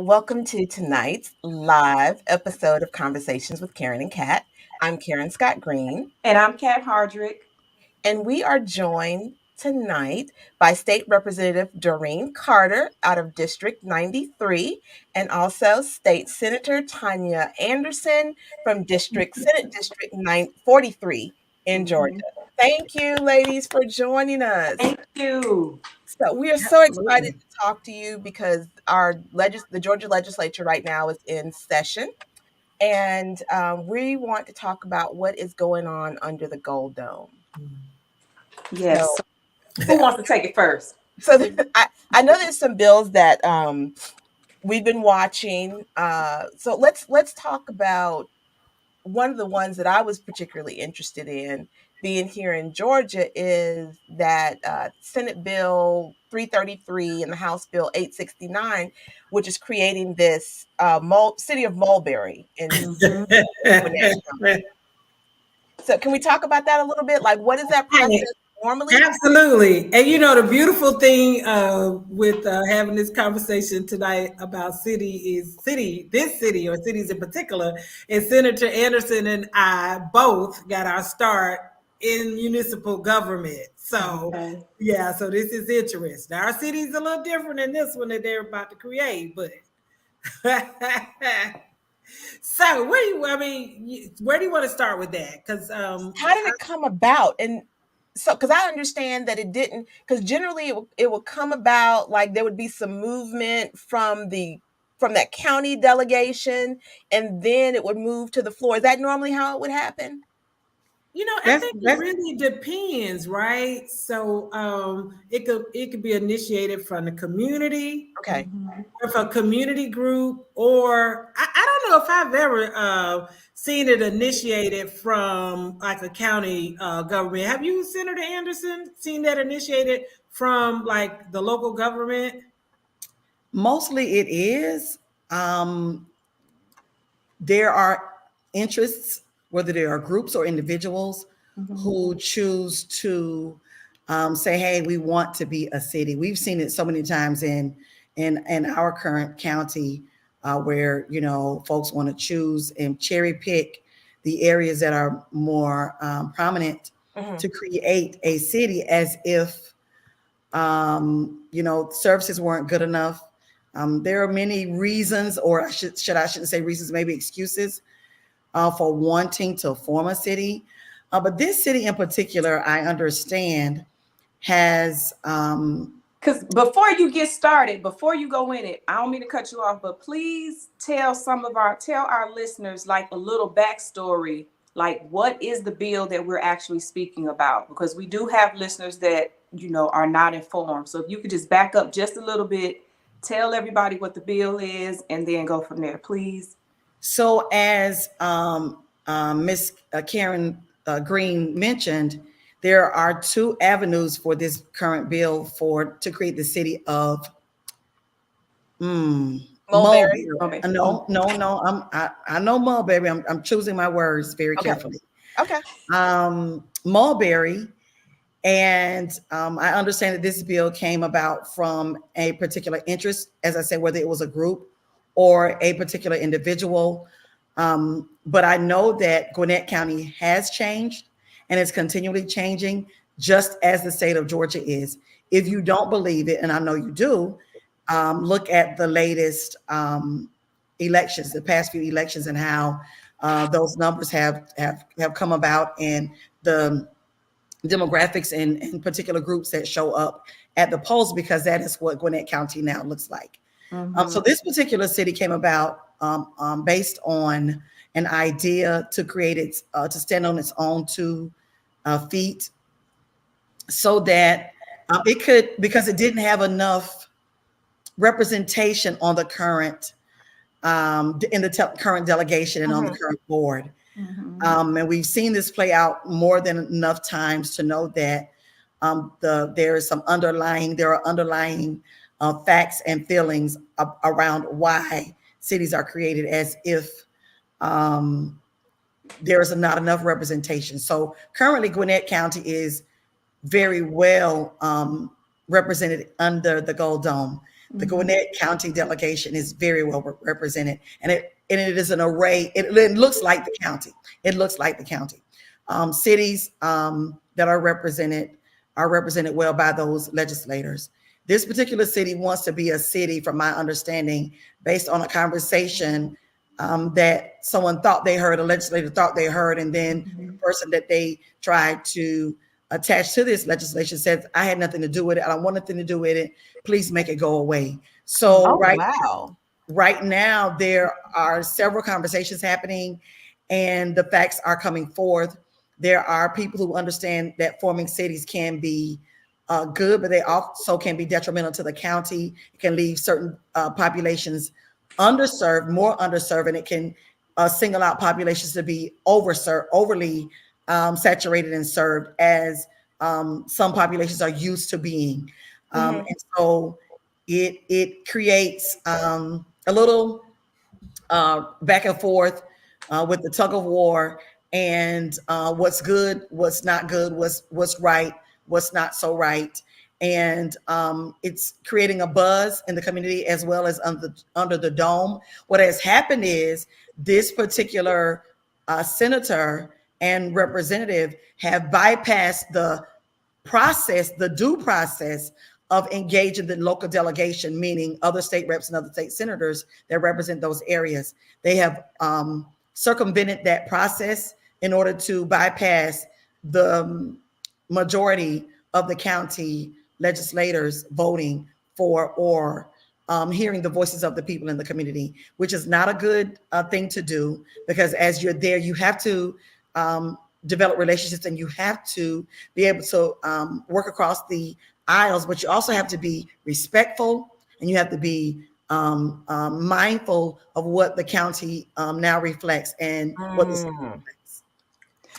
welcome to tonight's live episode of Conversations with Karen and Kat. I'm Karen Scott Green, And I'm Kat Hardrick. and we are joined tonight by State Representative Doreen Carter out of District 93, and also State Senator Tanya Anderson from Senate District 943 in Georgia. Mhm. Thank you, ladies, for joining us. Thank you. So we are so excited Absolutely. to talk to you because the Georgia legislature right now is in session, and we want to talk about what is going on under the Gold Dome. Yes. So, So who wants to take it first? I know there's some bills that we've been watching. So let's talk about one of the ones that I was particularly interested in being here in Georgia is that Senate Bill 333 and the House Bill 869, which is creating this city of Mulberry in Mhm. Gwinnett County. So can we talk about that a little bit? Like, what is that process normally? Absolutely. And the beautiful thing with having this conversation tonight about this city or cities in particular, is Senator Anderson and I both got our start in municipal government. So, Okay. yeah, so this is interesting. Our city's a little different than this one that they're about to create, but. So where do you want to start with that? Because How did it come about? And so, because I understand that it didn't, because generally it would come about like there would be some movement from that county delegation, and then it would move to the floor. Is that normally how it would happen? I think it really depends, right? So it could be initiated from the community, Okay. or if a community group, or I don't know if I've ever seen it initiated from like a county government. Have you, Senator Anderson, seen that initiated from like the local government? Mostly it is. There are interests, whether there are groups or individuals, who choose to say, "Hey, we want to be a city." We've seen it so many times in our current county, where folks want to choose and cherry pick the areas that are more prominent Mhm. to create a city, as if services weren't good enough. There are many reasons, or I shouldn't say reasons, maybe excuses for wanting to form a city. But this city in particular, I understand, has Because before you get started, before you go in it, I don't mean to cut you off, but please tell our listeners like a little backstory, like what is the bill that we're actually speaking about? Because we do have listeners that are not informed. So if you could just back up just a little bit, tell everybody what the bill is, and then go from there, please. so as Miss Karen Green mentioned, there are two avenues for this current bill to create the city of Mulberry. Mulberry. Okay. No. I know Mulberry. I'm choosing my words very Okay. carefully. Okay. Mulberry, and I understand that this bill came about from a particular interest, as I said, whether it was a group or a particular individual. But I know that Gwinnett County has changed and is continually changing, just as the state of Georgia is. If you don't believe it, and I know you do, look at the latest elections, the past few elections, and how those numbers have come about, and the demographics and particular groups that show up at the polls, because that is what Gwinnett County now looks like. So this particular city came about based on an idea to create to stand on its own two feet, so that it could, because it didn't have enough representation on the current in the current delegation and on the current board. And we've seen this play out more than enough times to know that there are underlying facts and feelings around why cities are created, as if there is not enough representation. So currently, Gwinnett County is very well represented under the Gold Dome. The Gwinnett County delegation is very well represented, and it is an array. It looks like the county. It looks like the county. Cities that are represented well by those legislators. This particular city wants to be a city, from my understanding, based on a conversation that someone thought they heard, a legislator thought they heard, and then the person that they tried to attach to this legislation said, I had nothing to do with it. I don't want nothing to do with it. Please make it go away. So Oh, wow. right now, there are several conversations happening and the facts are coming forth. There are people who understand that forming cities can be good, but they also can be detrimental to the county. It can leave certain populations underserved, more underserved, and it can single out populations to be overly saturated and served, as some populations are used to being. And so it creates a little back and forth with the tug of war, and what's good, what's not good, what's right, what's not so right. And it's creating a buzz in the community as well as under the dome. What has happened is this particular senator and representative have bypassed the process, the due process of engaging the local delegation, meaning other state reps and other state senators that represent those areas. They have circumvented that process in order to bypass the majority of the county legislators voting for or hearing the voices of the people in the community, which is not a good thing to do, because as you're there, you have to develop relationships and you have to be able to work across the aisles, but you also have to be respectful and you have to be mindful of what the county now reflects and what the state reflects.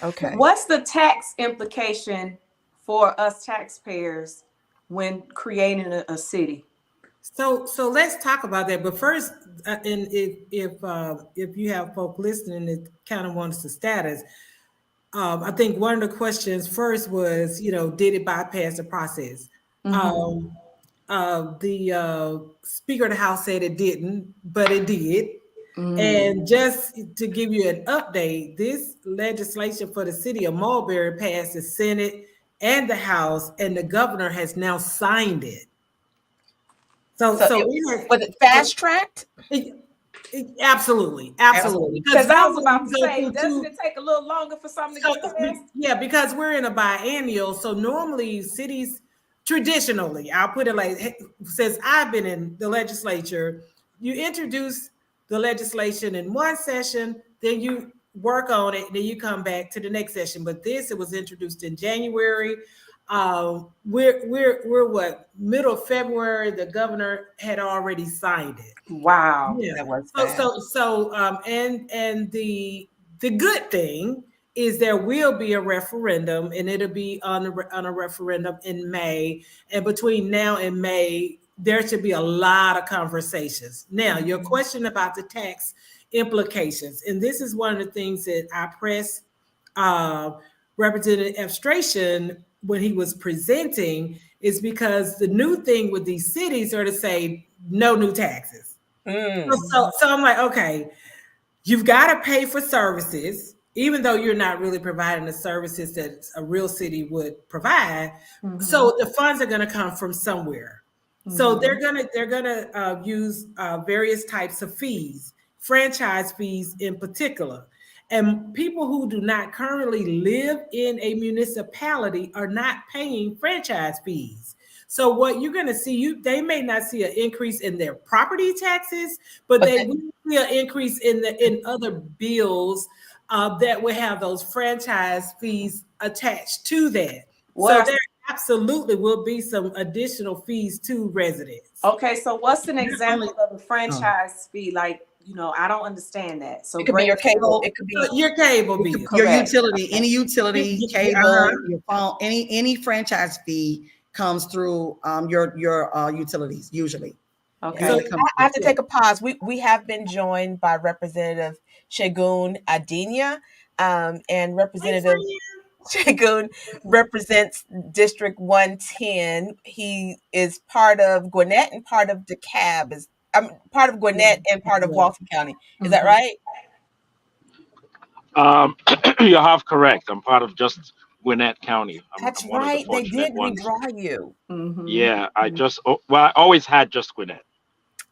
Okay. What's the tax implication for us taxpayers when creating a city? So let's talk about that. But first, and if you have folk listening that kind of wants the status, I think one of the questions first was, did it bypass the process? The Speaker of the House said it didn't, but it did. And just to give you an update, this legislation for the city of Mulberry passed the Senate and the House, and the governor has now signed it. So was it fast tracked? Absolutely. Because I was about to say, doesn't it take a little longer for something to get passed? Yeah, because we're in a biennial. So normally cities, traditionally, I'll put it like, since I've been in the legislature, you introduce the legislation in one session, then you work on it, and then you come back to the next session. But it was introduced in January. We're what, middle of February? The governor had already signed it. Wow, yeah. That was and the good thing is there will be a referendum, and it'll be on a referendum in May. And between now and May, there should be a lot of conversations. Now, your question about the tax implications, and this is one of the things that I pressed Representative Efstration when he was presenting, is because the new thing with these cities are to say no new taxes. So I'm like, okay, you've got to pay for services, even though you're not really providing the services that a real city would provide. So the funds are going to come from somewhere. So they're gonna use various types of fees, franchise fees in particular. And people who do not currently live in a municipality are not paying franchise fees. So what you're going to see, they may not see an increase in their property taxes, but they will see an increase in other bills that will have those franchise fees attached to that. So there absolutely will be some additional fees to residents. Okay, so what's an example of a franchise fee? Like, I don't understand that. So it could be your cable. It could be your cable bill, your utility, any utility, cable, your phone, any franchise fee comes through your utilities usually. Okay. So I have to take a pause. We have been joined by Representative Shegun Adenia and Representative Shagun represents District 110. He is part of Gwinnett and part of DeKalb. Is part of Gwinnett and part of Yeah. Walton County. Is that right? Um, you have correct. I'm part of just Gwinnett County. That's I'm one of the right. They fortunate did ones. redraw you. Mm-hmm. Yeah, well, I always had just Gwinnett.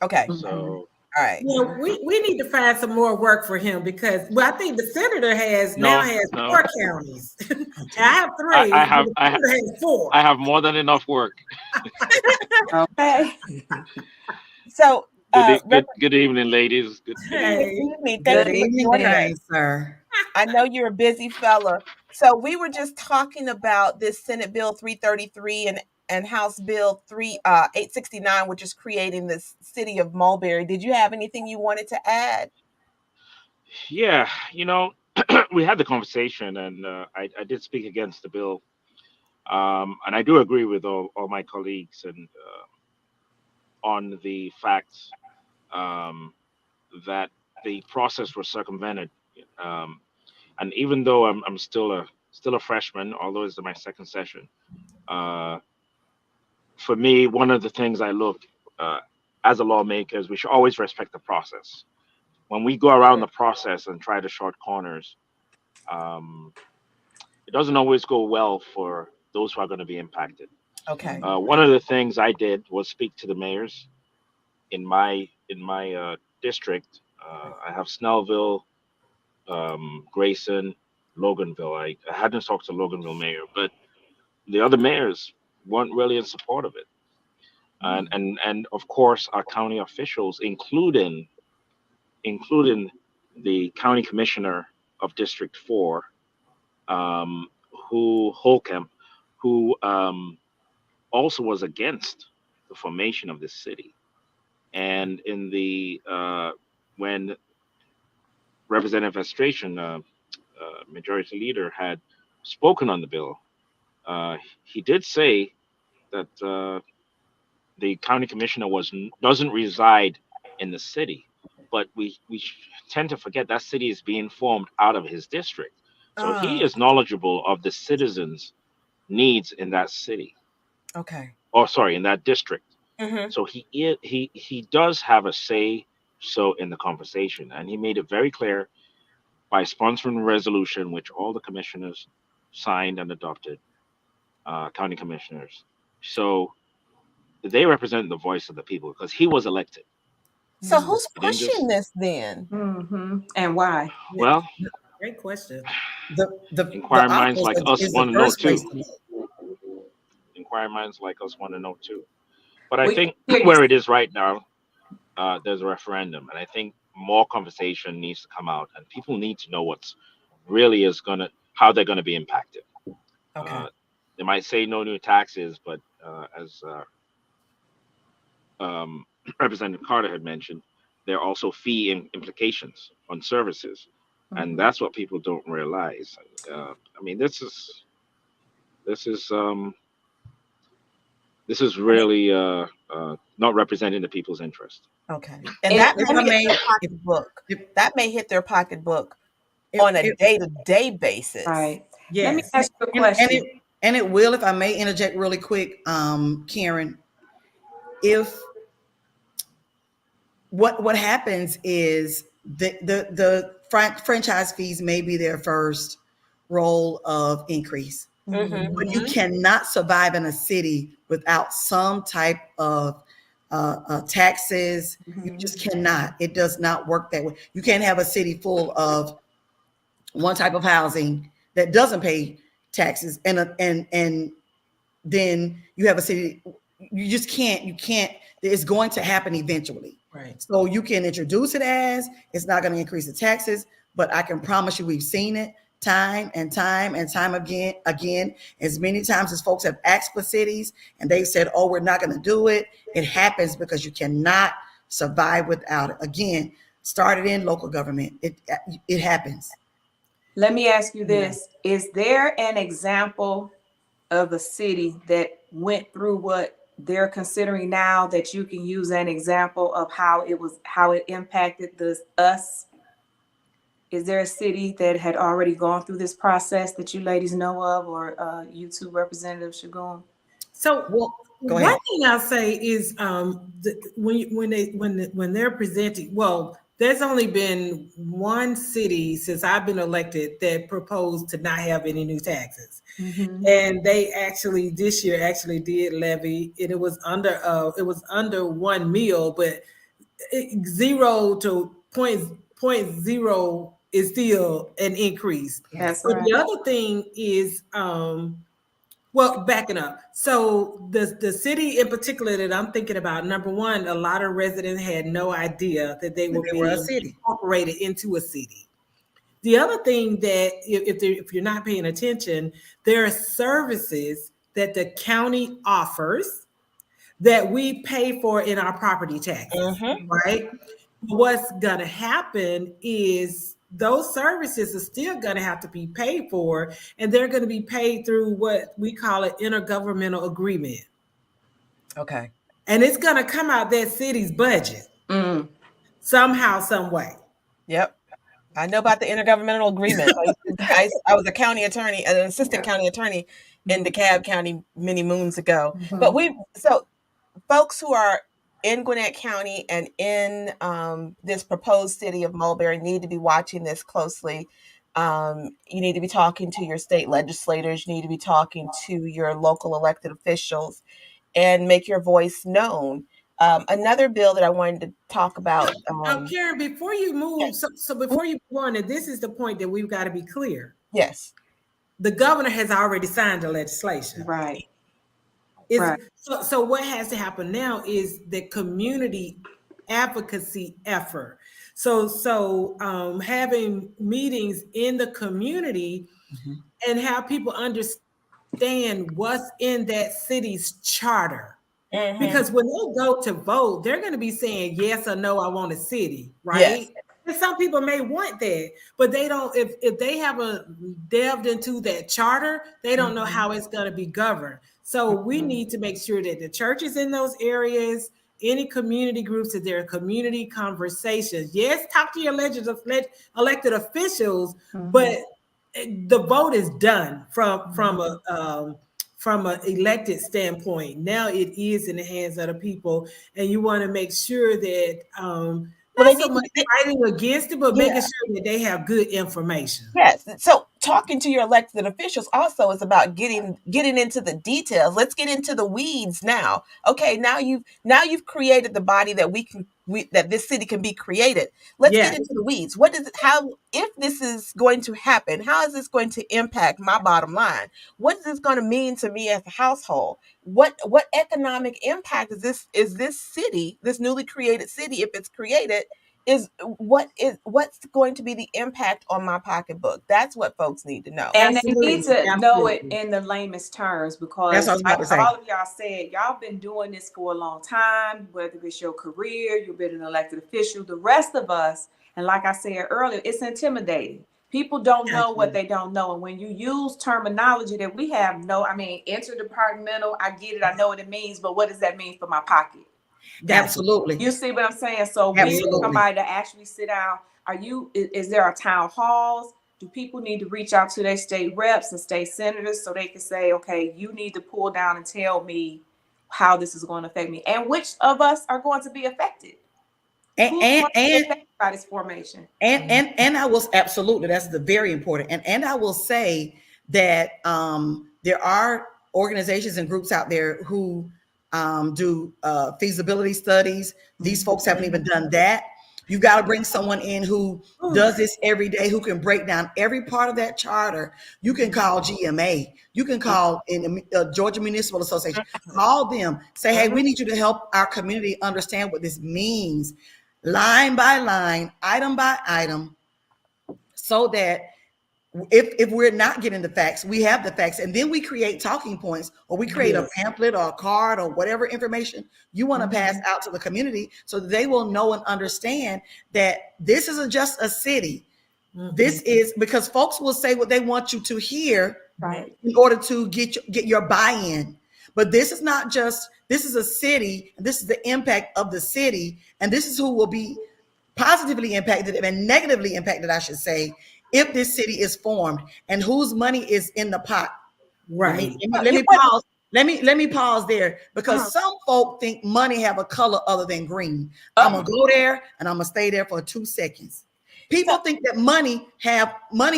Okay. Mm-hmm. So All right. Yeah, we need to find some more work for him because I think the senator now no, has no, 4 counties. And I have I, three, I but have the I, senator has I four. have more than enough work. Okay. So, Good evening, ladies. Good good evening. Hey, evening. Thank Good Good you for evening, joining evening. us. kind sir. I know you're a busy fella. So we were just talking about this Senate Bill 333 and House Bill 869, which is creating this city of Mulberry. Did you have anything you wanted to add? Yeah, we had the conversation, and I did speak against the bill, and I do agree with all my colleagues and on the facts um, that the process was circumvented. Um, and even though I'm still a freshman, although it's my second session, uh, for me, one of the things I look uh, as a lawmaker is we should always respect the process. When we go around the process and try to short corners, um, it doesn't always go well for those who are going to be impacted. Okay. One of the things I did was speak to the mayors in my district. I have Snellville, Grayson, Loganville. I hadn't talked to Loganville mayor, but the other mayors weren't really in support of it. And of course our county officials, including the county commissioner of District 4, um, who Holcomb, who also was against the formation of this city. And in the when Representative Estration, Majority Leader, had spoken on the bill, uh, he did say that the county commissioner doesn't reside in the city, but we tend to forget that city is being formed out of his district, so he Ah, is knowledgeable of the citizens' needs in that city, okay. or sorry, in that district. Mm-hmm. So he does have a say so in the conversation, and he made it very clear by sponsoring a resolution which all the commissioners signed and adopted, county commissioners. So they represent the voice of the people because he was elected. So mm, who's He didn't pushing just this then? Mm-hmm. And why? yeah, well, great question. The inquiring minds like office us is the want to know first place too. to look. Inquiring minds like us want to know too. But I We can think hear you. where it is right now, there's a referendum, and I think more conversation needs to come out, and people need to know what's really is gonna how they're gonna be impacted. Okay. Uh, they might say no new taxes, but as Representative Carter had mentioned, there are also fee implications on services, and Mm-hmm. that's what people don't realize. I mean, this is um, this is And it- really not representing the people's interest. okay. And And that If may let I me hit may, their if pocketbook. if That may hit their pocketbook if, on a if day-to-day basis. right. Let me Yes. ask you a and question. it will, if I may interject really quick, Karen, if what happens is the franchise fees may be their first roll of increase, Mm-hmm. but you Mm-hmm. cannot survive in a city without some type of taxes. You Mm-hmm. just cannot. It does not work that way. You can't have a city full of one type of housing that doesn't pay taxes, and then you have a city. You just can't. You can't. It's going to happen eventually. Right. So you can introduce it as it's not going to increase the taxes, but I can promise you we've seen it time and time and time again, as many times as folks have asked for cities and they've said, oh, we're not going to do it. It happens because you cannot survive without it. Again, started in local government. It happens. Let me ask you Yeah. this. Is there an example of a city that went through what they're considering now that you can use an example of how it impacted us? Is there a city that had already gone through this process that you ladies know of, or you two representatives should go on? So Well, go one ahead. thing I'll say is when they're presenting, well, there's only been one city since I've been elected that proposed to not have any new taxes. Mm-hmm. And they actually this year actually did levy, and it was under 1 meal, but 0 to point zero is still an increase. That's But right. the other thing is well, backing up. So the city in particular that I'm thinking about, number one, a lot of residents had no idea that they were They were a being city. incorporated into a city. The other thing that if you're not paying attention, there are services that the county offers that we pay for in our property taxes, Mm-hmm. right? What's gonna happen is those services are still gonna have to be paid for, and they're gonna be paid through what we call an intergovernmental agreement. Okay. And it's gonna come out that city's budget Mm. somehow, some way. Yep. I know about the intergovernmental agreements. I was a county attorney, an assistant Yeah. county attorney in DeKalb County many moons ago. But Mm-hmm. so folks who are in Gwinnett County and in this proposed city of Mulberry need to be watching this closely. You need to be talking to your state legislators. You need to be talking to your local elected officials and make your voice known. Another bill that I wanted to talk about. Karen, before you move, Yes. so before you go on, and this is the point that we've got to be clear. Yes. The governor has already signed the legislation. Right. Is Right. so what has to happen now is the community advocacy effort. Having meetings in the community Mhm. and have people understand what's in that city's charter. Mm-hmm. Because when they go to vote, they're going to be saying yes or no, I want a city, Yes. right? And some people may want that, but they don't, if they haven't delved into that charter, they don't know how it's going to be governed. So we need to make sure that the churches in those areas, any community groups, that there are community conversations. Yes, talk to your elected officials, but the vote is done from an elected standpoint. Now it is in the hands of the people, and you want to make sure that Well, they not so need to. much fighting against it, but Yeah. making sure that they have good information. Yes. So talking to your elected officials also is about getting into the details. Let's get into the weeds now. Okay, now you've created the body that that this city can be created. Let's get Yeah, into the weeds. What is it, how if this is going to happen, how is this going to impact my bottom line? What is this going to mean to me as a household? What economic impact is this city, this newly created city, if it's created, what's going to be the impact on my pocketbook? That's what folks need to know. And they need absolutely, to know it absolutely. in the lamest terms, That's what I because was about like to say. all of y'all said, y'all been doing this for a long time, whether it's your career, you've been an elected official, the rest of us. And like I said earlier, it's intimidating. People don't know what Absolutely. they don't know. And when you use terminology that we have no, I mean, interdepartmental, I get it, I know what it means, but what does that mean for my pocket? Absolutely. You see what I'm saying? So we need Absolutely. somebody to actually sit down. Is there a town halls? Do people need to reach out to their state reps and state senators so they can say, okay, you need to pull down and tell me how this is going to affect me, and which of us are going to be affected? And Who's and going to be and affected by this formation? and I will absolutely, that's the very important. And I will say that there are organizations and groups out there who do feasibility studies. These folks haven't even done that. You got to bring someone in who does this every day, who can break down every part of that charter. You can call GMA. You can call in Georgia Municipal Association. Call them. Say, hey, we need you to help our community understand what this means, line by line, item by item, so that if we're not getting the facts, we have the facts, and then we create talking points, or we create a pamphlet or a card or whatever information you want to pass out to the community, so that they will know and understand that this isn't just a city. This is, because folks will say what they want you to hear, Right. in order to get your buy-in. But this is not just, this is a city, and this is the impact of the city, and this is who will be positively impacted and negatively impacted, I should say, if this city is formed and whose money is in the pot. Let me Right. let me, Well, let me pause. Let me pause there because uh-huh. some folk think money have a color other than green. I'm Oh, gonna go there and I'm gonna stay there for 2 seconds. So People think that money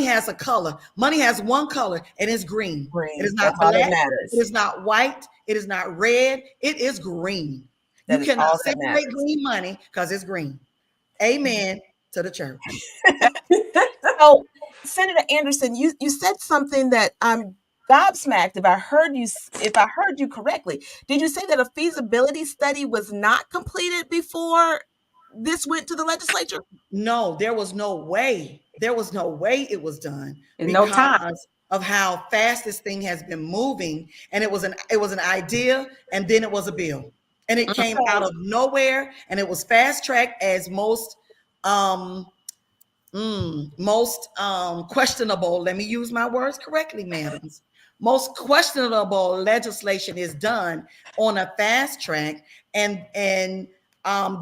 has a color. Money has one color and it's green. It is green. not That's all that black. It matters. is not white. It is not red. It is green. You That is cannot all that separate matters. green money because it's green. Amen to the church. So, Senator Anderson, you said something that I'm gobsmacked if I heard you correctly. Did you say that a feasibility study was not completed before this went to the legislature? No, there was no way. There was no way it was done in no time. because of how fast this thing has been moving. And it was an idea, and then it was a bill, and it came out Okay. of nowhere, and it was fast tracked as um most questionable. Let me use my words correctly, madams. Most questionable legislation is done on a fast track, and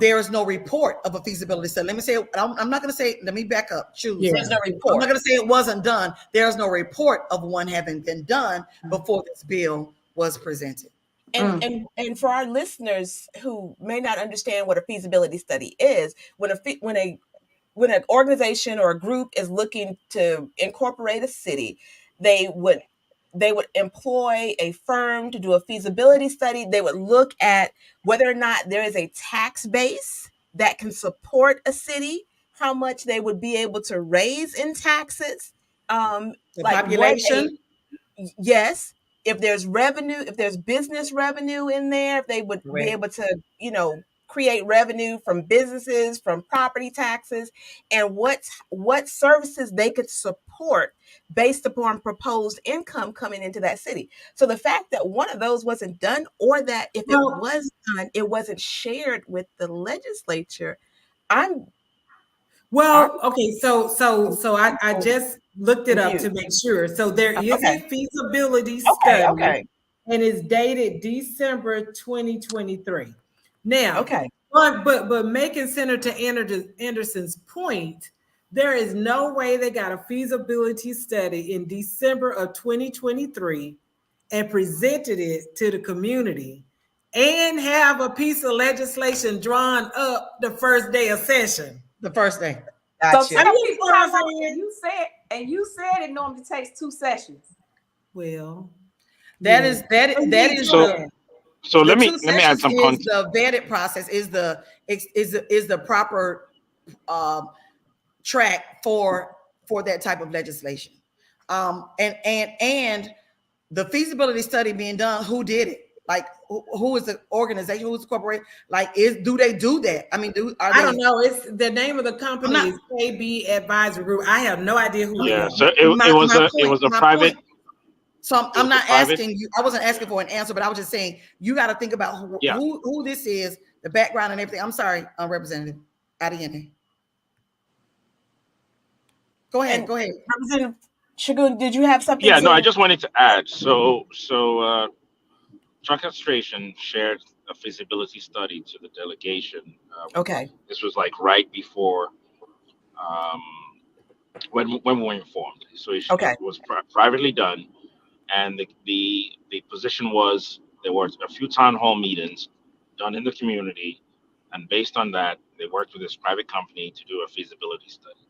there is no report of a feasibility study. Let me say, I'm not going to say. Let me back up. Choose. There's Yeah. no I'm not report. going to say it wasn't done. There's no report of one having been done before this bill was presented. Mm. And for our listeners who may not understand what a feasibility study is, when an organization or a group is looking to incorporate a city, they would employ a firm to do a feasibility study. They would look at whether or not there is a tax base that can support a city, how much they would be able to raise in taxes, The like what a population, yes, if there's revenue, if there's business revenue in there, if they would be correct. able to, create revenue from businesses, from property taxes, and what services they could support based upon proposed income coming into that city. So the fact that one of those wasn't done, or that if it Well, was done, it wasn't shared with the legislature, I'm I'm Well, okay, so I just looked it up to confused. make sure. So there is Okay, a feasibility okay, study okay, and it's dated December 2023. Now, okay. but making Senator Anderson's point, there is no way they got a feasibility study in December of 2023 and presented it to the community and have a piece of legislation drawn up the first day of session. The first day. So Got I you. tell mean, people what how I'm long. And saying? you said it normally takes 2 sessions. Well, That yeah. is that So you that need is So time. so the let two me add sessions some is context. the vetted process, is the proper um, track for that type of legislation. And the feasibility study being done, who did it? Like who is the organization? Who's the corporation? Like do they do that? I mean, are I don't they? know. It's the name of the I'm company not. is KB Advisory Group. I have no idea who they Yeah, are. so it My was my it point. was a My private point. So I'm, it I'm was a not private. asking you. I wasn't asking for an answer, but I was just saying you got to think about who, Yeah. who who this is, the background and everything. I'm sorry, Representative Adiene. Go ahead. And Go ahead. Representative Shagun, did you have something Yeah, no, I to? just wanted to add. Trump administration shared a feasibility study to the delegation. Okay, This was like right before um, when we were informed. So it okay, was privately done, and the position was there were a few town hall meetings done in the community, and based on that, they worked with this private company to do a feasibility study.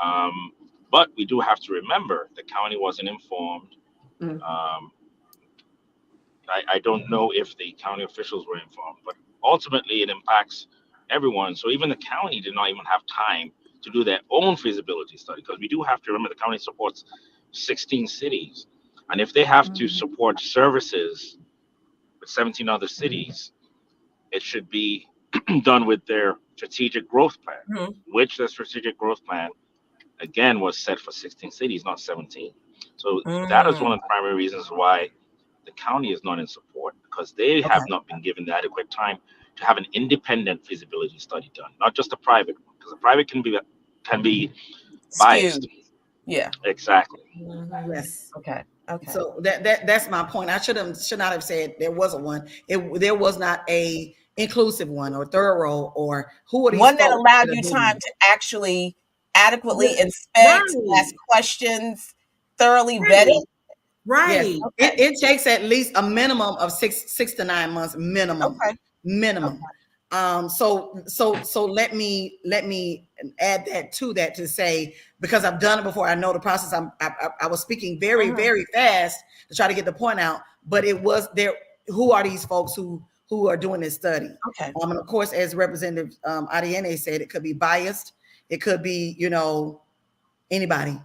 Um, but we do have to remember the county wasn't informed. Mm. Um, I don't know if the county officials were informed, but ultimately it impacts everyone. So even the county did not even have time to do their own feasibility study because we do have to remember the county supports 16 cities. And if they have to Mhm. support services with 17 other cities, it should be done with their strategic growth plan, mhm, which the strategic growth plan, again, was set for 16 cities, not 17. So that is one mm, of the primary reasons why the county is not in support because they okay, have not been given the adequate time to have an independent feasibility study done, not just a private one, because a private can be biased. skewed, yeah, Exactly. Mhm. Yes. okay, okay, So that's my point. I should not have said there wasn't one. There was not a inclusive one or thorough, or who are these One that folks allowed that are you doing time it? to actually adequately Right, inspect, ask questions, thoroughly vet right, it? Yes, right. Okay. it takes at least a minimum of 6 to 9 months minimum, Okay. minimum. Okay. So let me add that to say, because I've done it before, I know the process. I was speaking very Mhm. very fast to try to get the point out, but it was there. Who are these folks who are doing this study? Okay. And of course, as Representative Adiene said, it could be biased. It could be anybody.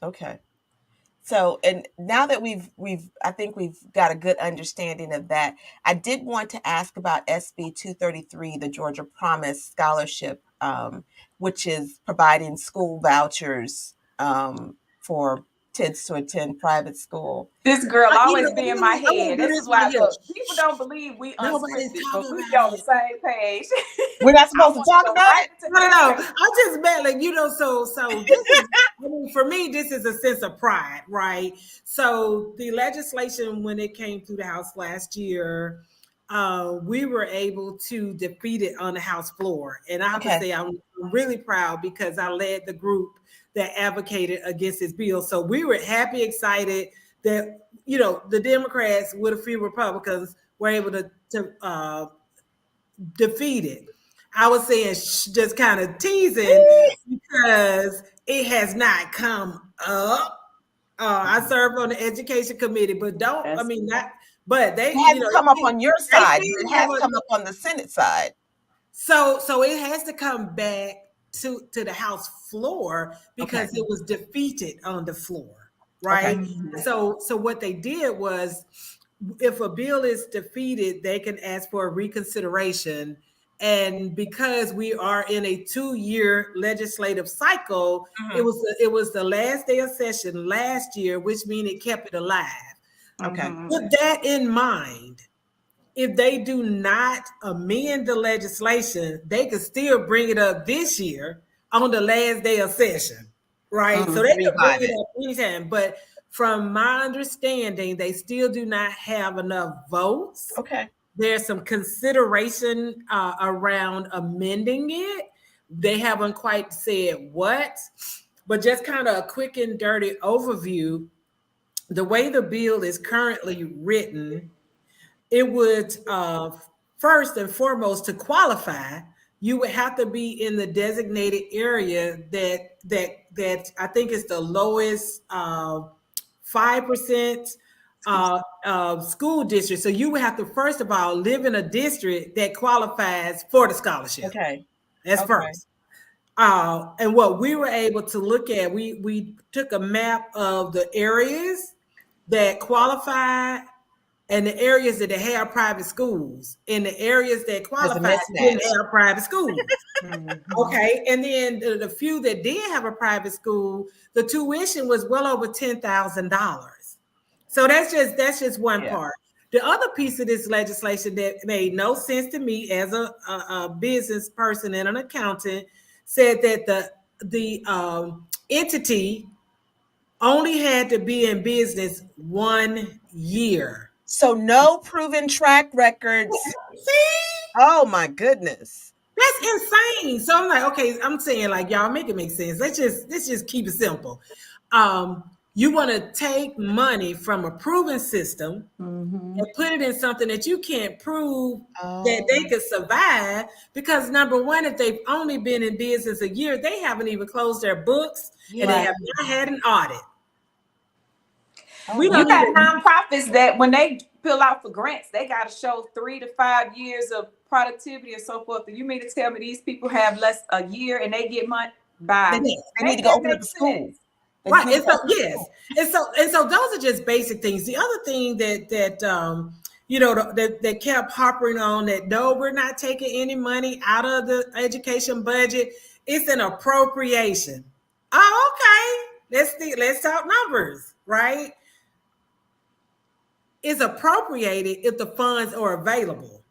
Okay. So, and now that I think we've got a good understanding of that. I did want to ask about SB 233, the Georgia Promise Scholarship, which is providing school vouchers for kids to attend private school. This girl I, always be in my I want head. to do This this is right why, here. look, people don't believe we Nobody's unscripted, but talking we be about on the it. same page. We're not I supposed to want to talk go about right it. into No, no, no. everything. I just meant like, so this is, I mean, for me, this is a sense of pride, right? So the legislation, when it came through the House last year, we were able to defeat it on the House floor. And I have to Okay. say, I'm really proud because I led the group that advocated against this bill. So we were happy, excited that, the Democrats with a few Republicans were able to defeat it. I was saying just kind of teasing because it has not come up. I serve on the education committee, but I That's mean, not, but It hasn't come up on your they side, but it did have has a, come up on the Senate side. so it has to come back to the House floor Okay. because it was defeated on the floor, Okay. right? So what they did was, if a bill is defeated, they can ask for a reconsideration. And because we are in a 2-year legislative cycle, it Mhm. was it was the last day of session last year, which means it kept it alive. Okay. With that in mind, if they do not amend the legislation, they could still bring it up this year on the last day of session, right? So they could bring Revive it it. up anytime. But from my understanding, they still do not have enough votes. Okay. There's some consideration around amending it. They haven't quite said what, but just kind of a quick and dirty overview. The way the bill is currently written, it would first and foremost, to qualify, you would have to be in the designated area that I think is the lowest 5% school district. So you would have to first of all live in a district that qualifies for the scholarship. Okay. That's Okay. first. And what we were able to look at, we took a map of the areas that qualify and the areas that they have private schools, and the areas that There's a qualified didn't mismatch. have private schools. Okay, and then the few that did have a private school, the tuition was well over $10,000. So that's just one Yeah. part. The other piece of this legislation that made no sense to me as a business person and an accountant said that the entity only had to be in business 1 year. So no proven track records. See, Oh my goodness. that's insane. So I'm like, okay, I'm saying like y'all make it make sense. Let's just keep it simple. You want to take money from a proven system and put it in something that you can't prove that Oh, they could survive, because number one, if they've only been in business a year, they haven't even closed their books and they yeah. have not had an audit. Oh We You don't wow. got even nonprofits that when they fill out for grants, they got to show 3 to 5 years of productivity and so forth. You mean to tell me these people have less a year and they get money They by need, they need to make go that open up a make school. sense? They just right. need to And go so open a yes. school. And so those are just basic things. The other thing that kept harping on that, no, we're not taking any money out of the education budget. It's an appropriation. Oh, okay. Let's talk numbers, right? Is appropriated if the funds are available.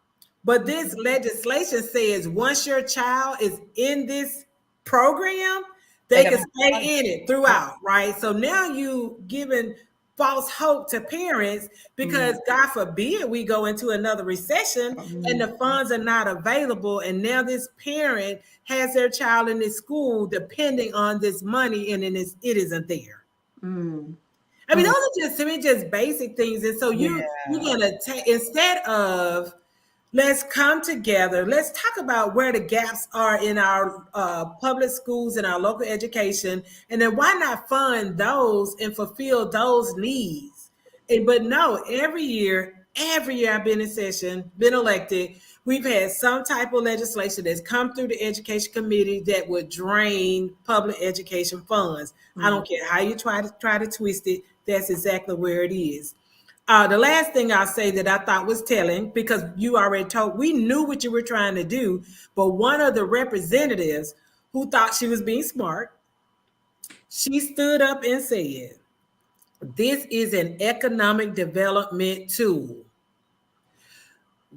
But this legislation says once your child is in this program, They they gotta can have stay fun. in it Yep. throughout, right? So now you giving false hope to parents because God forbid we go into another recession and the funds are not available. And now this parent has their child in this school depending on this money and then it isn't there. I mean, those are just to me just basic things. And so you're gonna take instead of let's come together. Let's talk about where the gaps are in our public schools and our local education, and then why not fund those and fulfill those needs? But no, every year I've been in session, been elected, we've had some type of legislation that's come through the education committee that would drain public education funds. I don't care how you try to twist it. That's exactly where it is. The last thing I'll say that I thought was telling, because you already told, we knew what you were trying to do, but one of the representatives who thought she was being smart, she stood up and said, this is an economic development tool.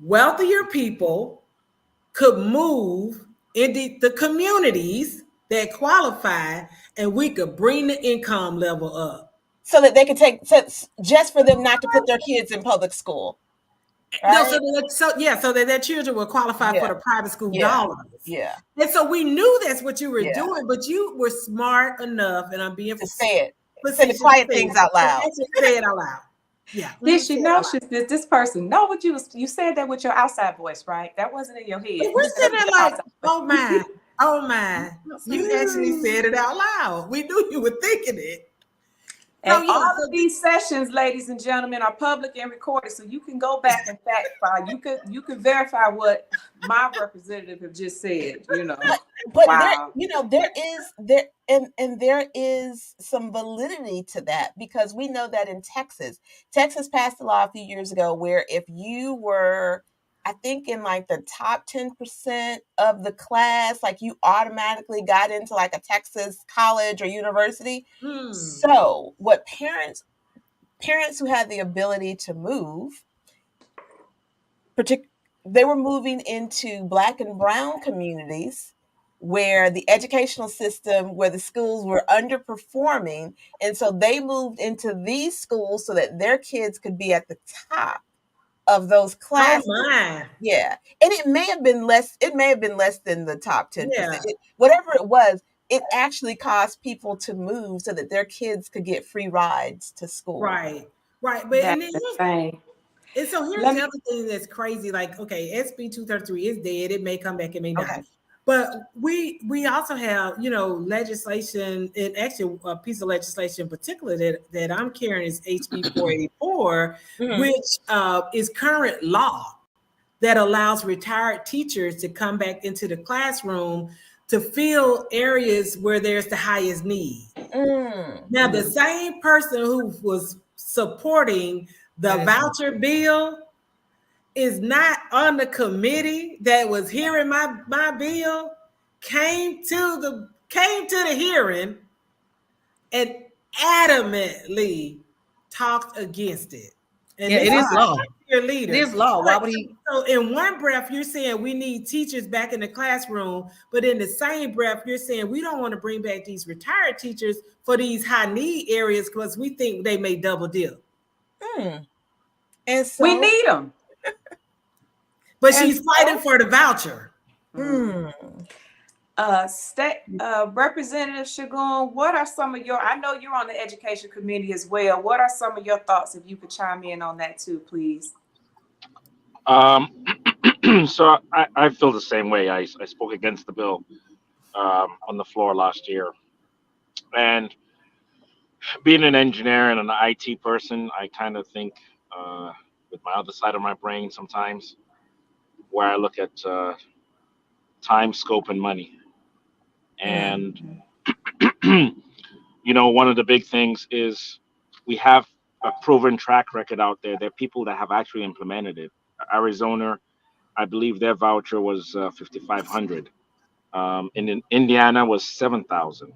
Wealthier people could move into the communities that qualify, and we could bring the income level up. So that they could take, just for them not to put their kids in public school. No, Right? so that their children will qualify for the private school dollars. Yeah. And so we knew that's what you were Yeah. doing, but you were smart enough, and I'm being To say it. Say the facetious, quiet things out loud. actually say it out loud. Yeah. Did she know this person know what you said that with your outside voice, right? That wasn't in your head. But we're sitting there like, oh my. You actually said it out loud. We knew you were thinking it. And all of these sessions, ladies and gentlemen, are public and recorded, so you can go back and fact file. You can verify what my representative have just said. But wow. there is some validity to that, because we know that in Texas passed a law a few years ago where if you were, I think, in like the top 10% of the class, like you automatically got into like a Texas college or university. So what parents who had the ability to move, they were moving into Black and brown communities where the educational system, where the schools were underperforming. And so they moved into these schools so that their kids could be at the top of those classes. Oh my. Yeah. And it may have been less than the top 10%. Whatever it was, it actually caused people to move so that their kids could get free rides to school. Right. But that's insane. And so here's the other thing that's crazy. Like, okay, SB 233 is dead. It may come back, it may not. Okay. But we also have, legislation, and actually a piece of legislation in particular that I'm carrying is HB 484, which is current law that allows retired teachers to come back into the classroom to fill areas where there's the highest need. Now, the same person who was supporting the voucher bill is not on the committee that was hearing my bill, came to the hearing and adamantly talked against it. And it is law. It is law. Why would he? So in one breath, you're saying we need teachers back in the classroom, but in the same breath, you're saying we don't want to bring back these retired teachers for these high need areas because we think they may double dip. And so we need them. But she's fighting for the voucher. Representative Shagun, what are some of I know you're on the education committee as well. What are some of your thoughts, if you could chime in on that too, please? So I feel the same way. I spoke against the bill on the floor last year. And being an engineer and an IT person, I kind of think with my other side of my brain sometimes, where I look at time, scope, and money. And, one of the big things is we have a proven track record out there. There are people that have actually implemented it. Arizona, I believe their voucher was $5,500. In Indiana was $7,000.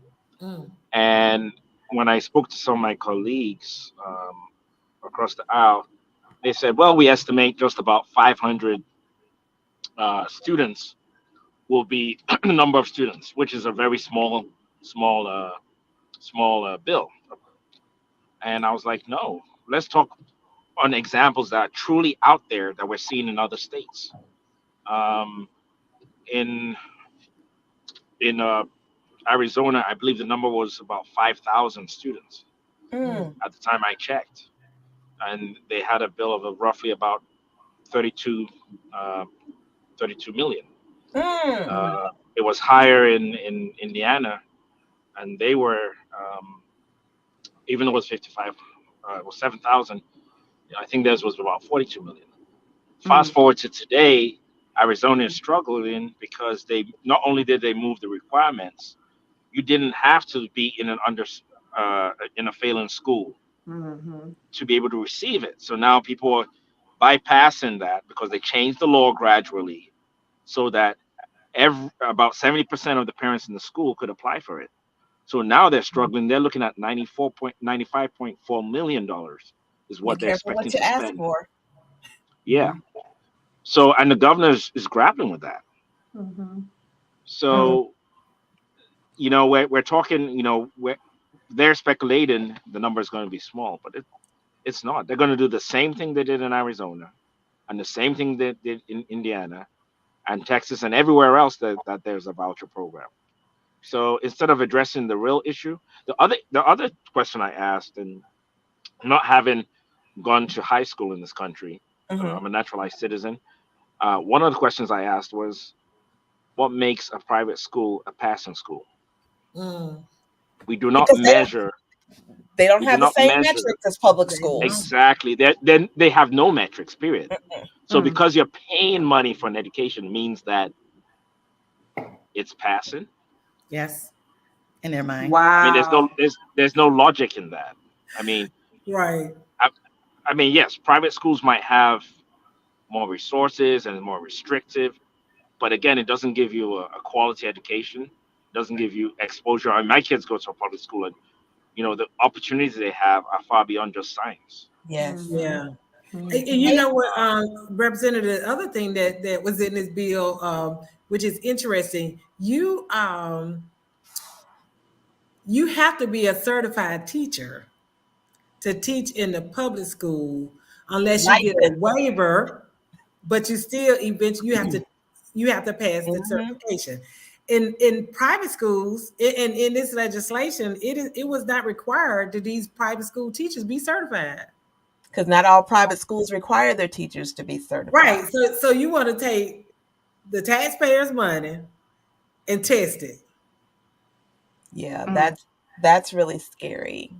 And when I spoke to some of my colleagues across the aisle, they said, well, we estimate just about 500 students will be the number of students, which is a very small bill. And I was like, no, let's talk on examples that are truly out there that we're seeing in other states. Um, in in Arizona, I believe the number was about 5,000 students Mm. at the time I checked, and they had a bill of roughly about 32, uh, 32 million. Mm. It was higher in Indiana, and they were even though it was 55, it was 7,000. I think theirs was about 42 million. Fast Mm. forward to today, Arizona is struggling because they not only did they move the requirements, you didn't have to be in a failing school Mm-hmm. to be able to receive it. So now people are bypassing that because they changed the law gradually so that about 70% of the parents in the school could apply for it. So now they're struggling. They're looking at $95.4 million is Be what they're careful what expecting you to ask spend. for. Yeah. So and the governor is grappling with that. Mm-hmm. Mm. So we're talking. They're speculating the number is going to be small, but it's not. They're going to do the same thing they did in Arizona and the same thing they did in Indiana and Texas and everywhere else that there's a voucher program. So instead of addressing the real issue, the other question I asked, and not having gone to high school in this country, Hmm. I'm a naturalized citizen. One of the questions I asked was, what makes a private school a passing school? Mm. We do not Because measure. they don't We do have the not same measure metrics as public They don't. schools. exactly. Then they have no metrics. Period. So Mm. because you're paying money for an education means that it's passing. Yes, in their mind. I mean, Wow. there's no logic in that. I mean, Right. I, I mean, yes, private schools might have more resources and more restrictive, but again, it doesn't give you a quality education. Doesn't give you exposure. I mean, my kids go to a public school, and the opportunities they have are far beyond just science. Yes. Mm-hmm. Yeah. And you Mm-hmm. And know what, Representative, the other thing that was in this bill, which is interesting, you have to be a certified teacher to teach in the public school unless you get a license. waiver, but you still eventually you have to pass the Hmm. certification. In private schools, in this legislation, it was not required that these private school teachers be certified. Because not all private schools require their teachers to be certified. Right. So you want to take the taxpayers' money and test it. Yeah, Mm. that's really scary.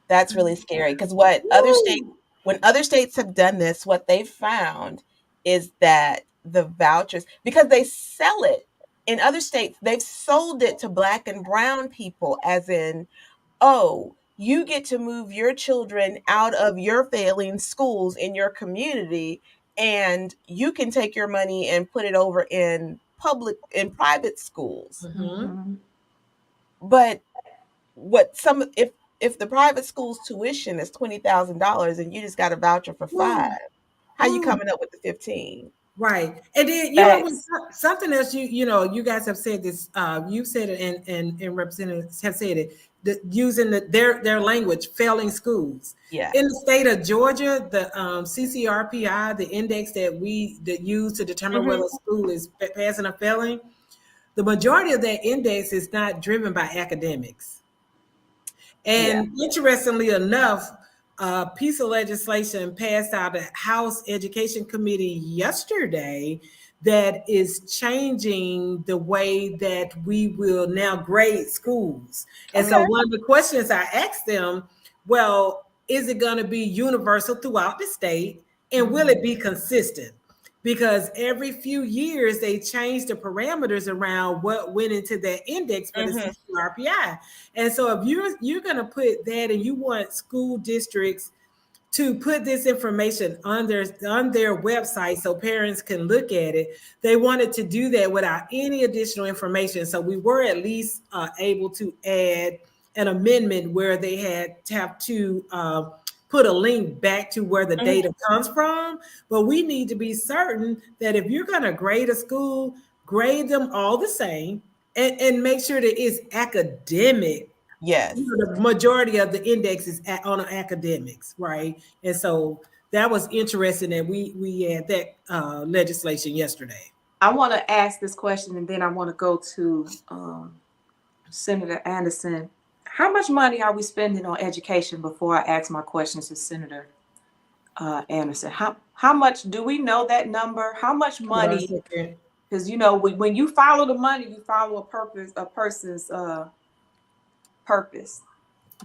That's really scary because what other states Woo! when other states have done this, what they've found is that the vouchers, because they sell it in other states, they've sold it to black and brown people as in, oh, you get to move your children out of your failing schools in your community, and you can take your money and put it over in private schools. Mm-hmm. Mm-hmm. But what some if the private school's tuition is $20,000 and you just got a voucher for five, Woo! how you Woo! coming up with the 15? Right. And then Facts. something else you guys have said this, you've said it and representatives have said it, using their language, failing schools. Yes. In the state of Georgia, the CCRPI, the index that use to determine whether Hmm. a school is passing or failing, the majority of that index is not driven by academics. Yeah. And interestingly enough, a piece of legislation passed out of the House Education Committee yesterday that is changing the way that we will now grade schools. And so Okay. one of the questions I asked them, well, is it going to be universal throughout the state and will it be consistent? Because every few years they change the parameters around what went into that index for the Hmm. CCRPI. And so if you're going to put that and you want school districts to put this information on their website so parents can look at it, they wanted to do that without any additional information. So we were at least able to add an amendment where they had to have to put a link back to where the Hmm. data comes from. But we need to be certain that if you're going to grade a school, grade them all the same and make sure that it's academic Yes. The majority of the index is on academics, right? And so that was interesting that we had that legislation yesterday. I want to ask this question, and then I want to go to Senator Anderson. How much money are we spending on education before I ask my questions to Senator Anderson? How much do we know that number? How much Hold on a money? second. Because when you follow the money, you follow a person's purpose.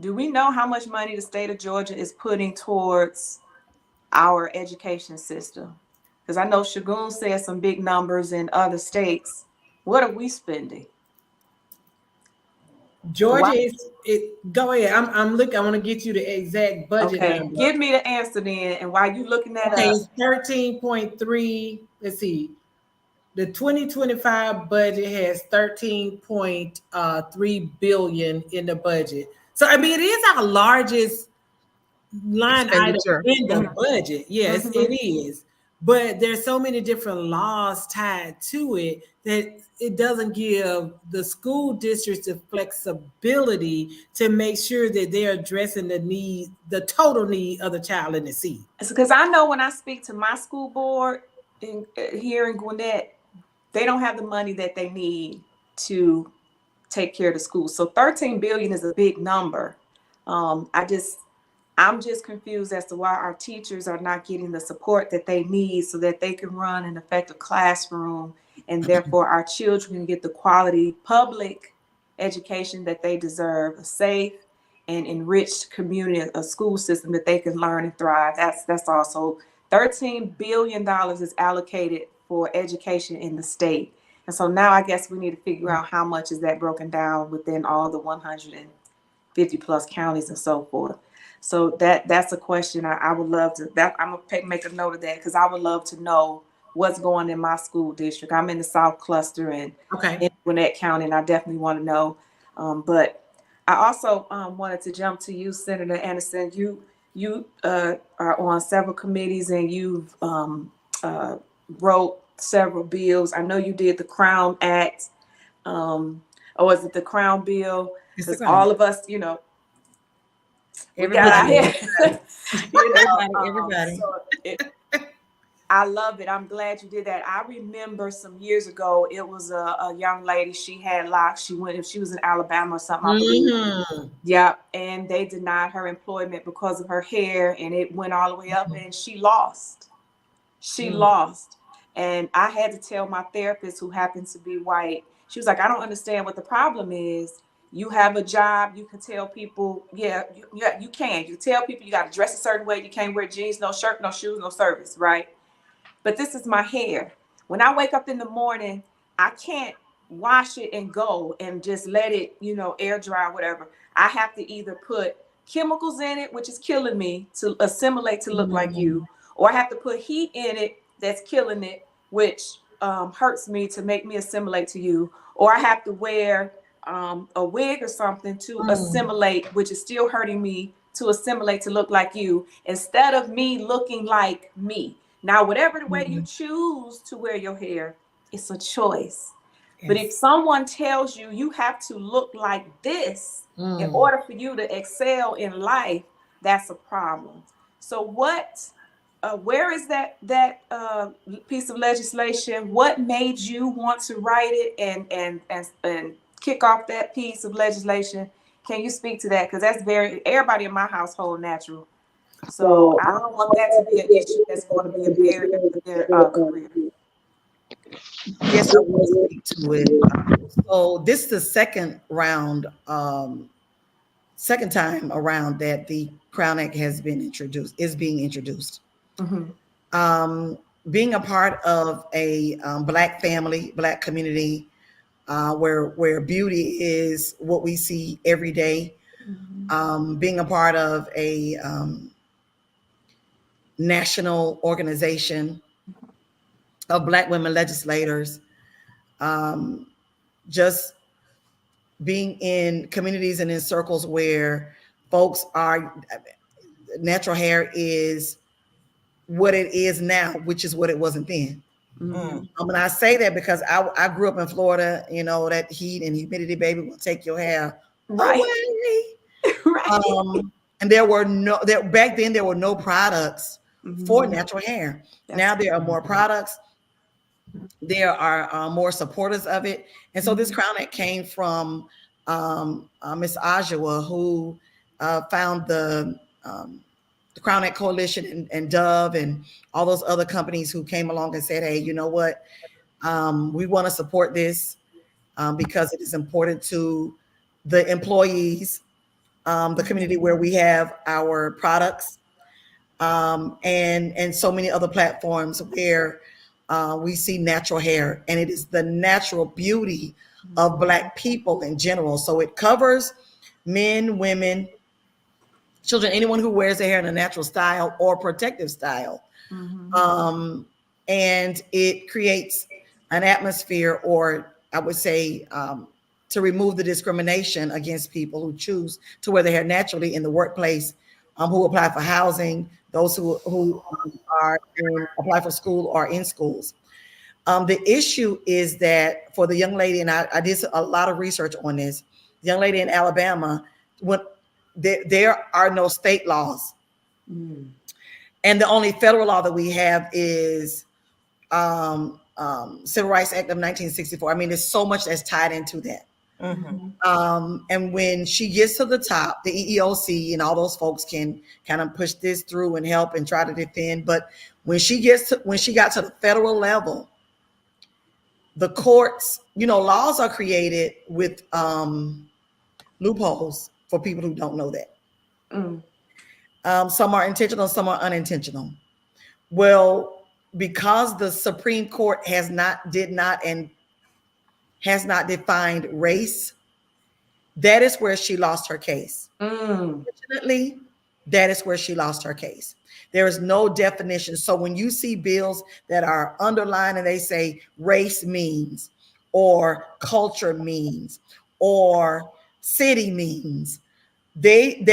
Do we know how much money the state of Georgia is putting towards our education system? Because I know Shagun said some big numbers in other states. What are we spending? Georgia Why? is it. Go ahead. I'm looking. I want to get you the exact budget Okay, number. give me the answer then. And while you looking that Okay, up, it's 13.3. Let's see. The 2025 budget has 13.3 billion in the budget. So I mean, it is our largest line item Expenditure. in the Mhm, budget. Yes, mhm. it is. But there's so many different laws tied to it that it doesn't give the school districts the flexibility to make sure that they're addressing the need, the total need of the child in the seat. It's because I know when I speak to my school board here in Gwinnett, they don't have the money that they need to take care of the school. So 13 billion is a big number. Um, I just I'm just confused as to why our teachers are not getting the support that they need so that they can run an effective classroom, and therefore our children can get the quality public education that they deserve, a safe and enriched community, a school system that they can learn and thrive. That's also $13 billion is allocated for education in the state. And so now I guess we need to figure out how much is that broken down within all the 150 plus counties and so forth. So that's a question I would love to. That I'm gonna make a note of that because I would love to know what's going in my school district. I'm in the South Cluster and Okay. in Gwinnett County, and I definitely want to know. But I also wanted to jump to you, Senator Anderson. You are on several committees and you've uh, wrote several bills. I know you did the Crown Act, or was it the Crown Bill? It's the Because ground. all of us, we got our Everybody, hair, everybody. so I love it. I'm glad you did that. I remember some years ago, it was a young lady. She had locks. She was in Alabama or something, I believe. Mm-hmm. Yeah, and they denied her employment because of her hair, and it went all the way up, and she lost. She Mm. lost. And I had to tell my therapist, who happens to be white, she was like, I don't understand what the problem is. You have a job, you can tell people, yeah, you can. You tell people you got to dress a certain way. You can't wear jeans, no shirt, no shoes, no service, right? But this is my hair. When I wake up in the morning, I can't wash it and go and just let it, air dry or whatever. I have to either put chemicals in it, which is killing me to assimilate to look like you, or I have to put heat in it that's killing it, which hurts me to make me assimilate to you, or I have to wear a wig or something to assimilate, which is still hurting me to assimilate to look like you, instead of me looking like me. Now, whatever the way you choose to wear your hair, it's a choice. But if Yes. someone tells you you have to look like this in order for you to excel in life, that's a problem. So, where is that piece of legislation? What made you want to write it and kick off that piece of legislation? Can you speak to that? Because that's everybody in my household natural. So I don't want that to be an issue that's going to be a barrier to their career. Yes, I will speak to it. So this is the second time around that the Crown Act is being introduced. Mhm. Um, Being a part of a Black family, Black community, where beauty is what we see every day. Mhm. Being a part of a national organization of Black women legislators, um, just being in communities and in circles where folks are natural hair is what it is now, which is what it wasn't then. Mm. Mhm. And I say that because I grew up in Florida, that heat and humidity, baby, will take your hair Right. away. Right. And back then there were no products for Mhm. natural hair. That's Now there are more products. There are more supporters of it. And so this mhm. crown that came from Miss Ajua, who found the Crown Act Coalition and Dove and all those other companies who came along and said, hey, you know what? We want to support this because it is important to the employees, the community where we have our products, and so many other platforms where we see natural hair, and it is the natural beauty of Black people in general. So it covers men, women, children, anyone who wears their hair in a natural style or protective style. Mhm. Um, and it creates an atmosphere, or I would say, to remove the discrimination against people who choose to wear their hair naturally in the workplace, who apply for housing, those who are apply for school or in schools. The issue is that for the young lady, and I did a lot of research on this, the young lady in Alabama, when there are no state laws, Mm. and the only federal law that we have is Civil Rights Act of 1964. I mean, there's so much that's tied into that. Mm-hmm. Mhm. And when she gets to the top, the EEOC and all those folks can kind of push this through and help and try to defend. But when she got to the federal level, the courts, laws are created with loopholes for people who don't know that. Mm. Some are intentional, some are unintentional. Well, because the Supreme Court has not defined race, that is where she lost her case. Mm. Unfortunately, that is where she lost her case. There is no definition. So when you see bills that are underlined and they say race means, or culture means, or city means, it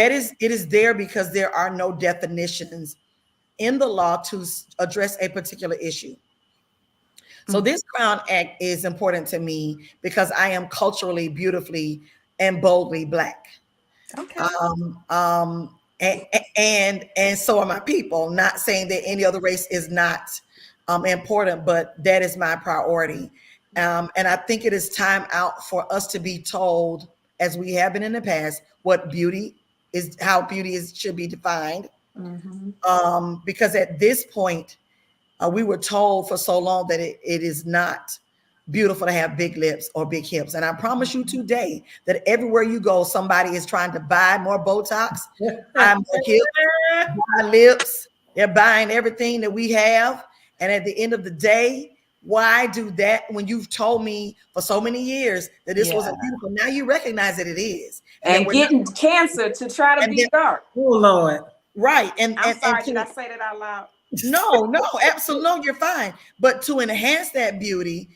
is there because there are no definitions in the law to address a particular issue. So Mm. this Crown Act is important to me because I am culturally, beautifully, and boldly Black. Okay. And so are my people. Not saying that any other race is not important, but that is my priority. And I think it is time out for us to be told, as we have been in the past, what beauty is, how beauty is should be defined. Mhm. Because at this point, we were told for so long that it is not beautiful to have big lips or big hips. And I promise you today that everywhere you go, somebody is trying to buy more Botox, buy more hips, buy lips. They're buying everything that we have. And at the end of the day, why do that when you've told me for so many years that this Yeah. wasn't beautiful? Now you recognize that it is, and that And we're not, getting cancer to try to and be that, dark. Oh Lord. right. I'm And sorry, did to I say that out loud? No, no, absolutely, no, you're fine. But to enhance that beauty,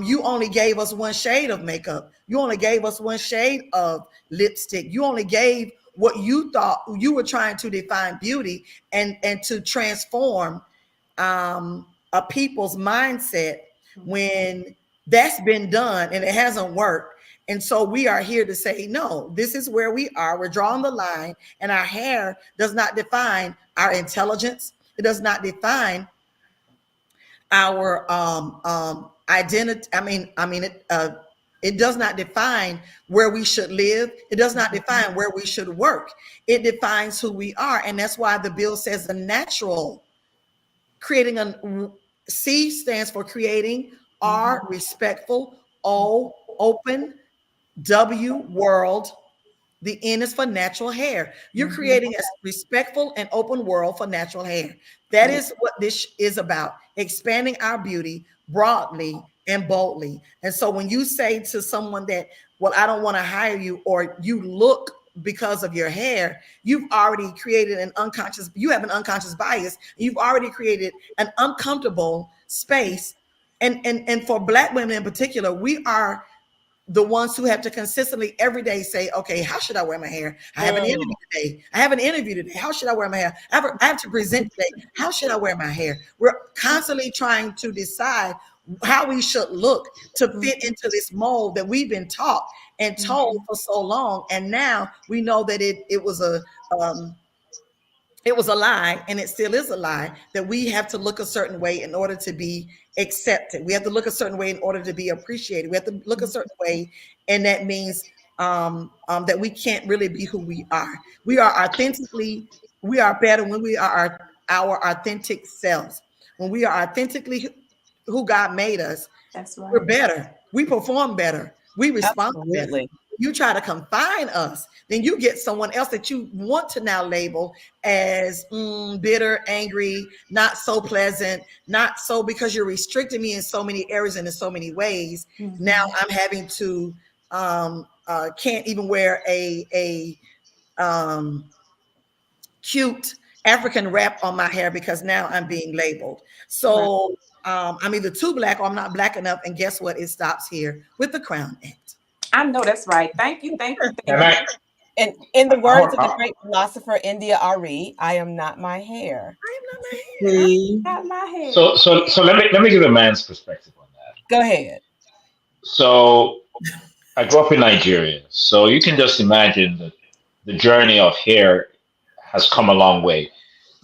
you only gave us one shade of makeup. You only gave us one shade of lipstick. You only gave what you thought you were trying to define beauty and to transform a people's mindset when that's been done and it hasn't worked. And so we are here to say, no, this is where we are. We're drawing the line, and our hair does not define our intelligence. It does not define our identity. It does not define where we should live. It does not define where we should work. It defines who we are, and that's why the bill says the natural. Creating a C stands for creating, R respectful, O open, W world, the N is for natural hair. You're Mhm. creating a respectful and open world for natural hair. That Yeah. is what this is about, expanding our beauty broadly and boldly. And so when you say to someone that, well, I don't want to hire you, or you look because of your hair, you've already created you have an unconscious bias. You've already created an uncomfortable space. And for Black women in particular, we are the ones who have to consistently every day say, okay, how should I wear my hair? I have an interview Mm. today. I have an interview today. How should I wear my hair? I have to present today. How should I wear my hair? We're constantly trying to decide how we should look to fit into this mold that we've been taught. and told for so long, and now we know that um, it was a lie, and it still is a lie, that we have to look a certain way in order to be accepted. We have to look a certain way in order to be appreciated. We have to look a certain way, and that means that we can't really be who we are. We are better when we are our authentic selves. When we are authentically who God made us, That's we're right. better. We perform better. We respond better. Absolutely. You try to confine us, then you get someone else that you want to now label as bitter, angry, not so pleasant, not so, because you're restricting me in so many areas and in so many ways. Now I'm having to can't even wear a cute African wrap on my hair because now I'm being labeled. Right. So I'm either too black or I'm not black enough. And guess what? It stops here with the Crown Act. I know that's right. Thank you. Thank you. And Thank you. And in the I, words of the I, great philosopher India Ari, I am not my hair. I am not my hair. See, Got my hair. so let me give a man's perspective on that. Go ahead. So I grew up in Nigeria, so you can just imagine that the journey of hair has come a long way.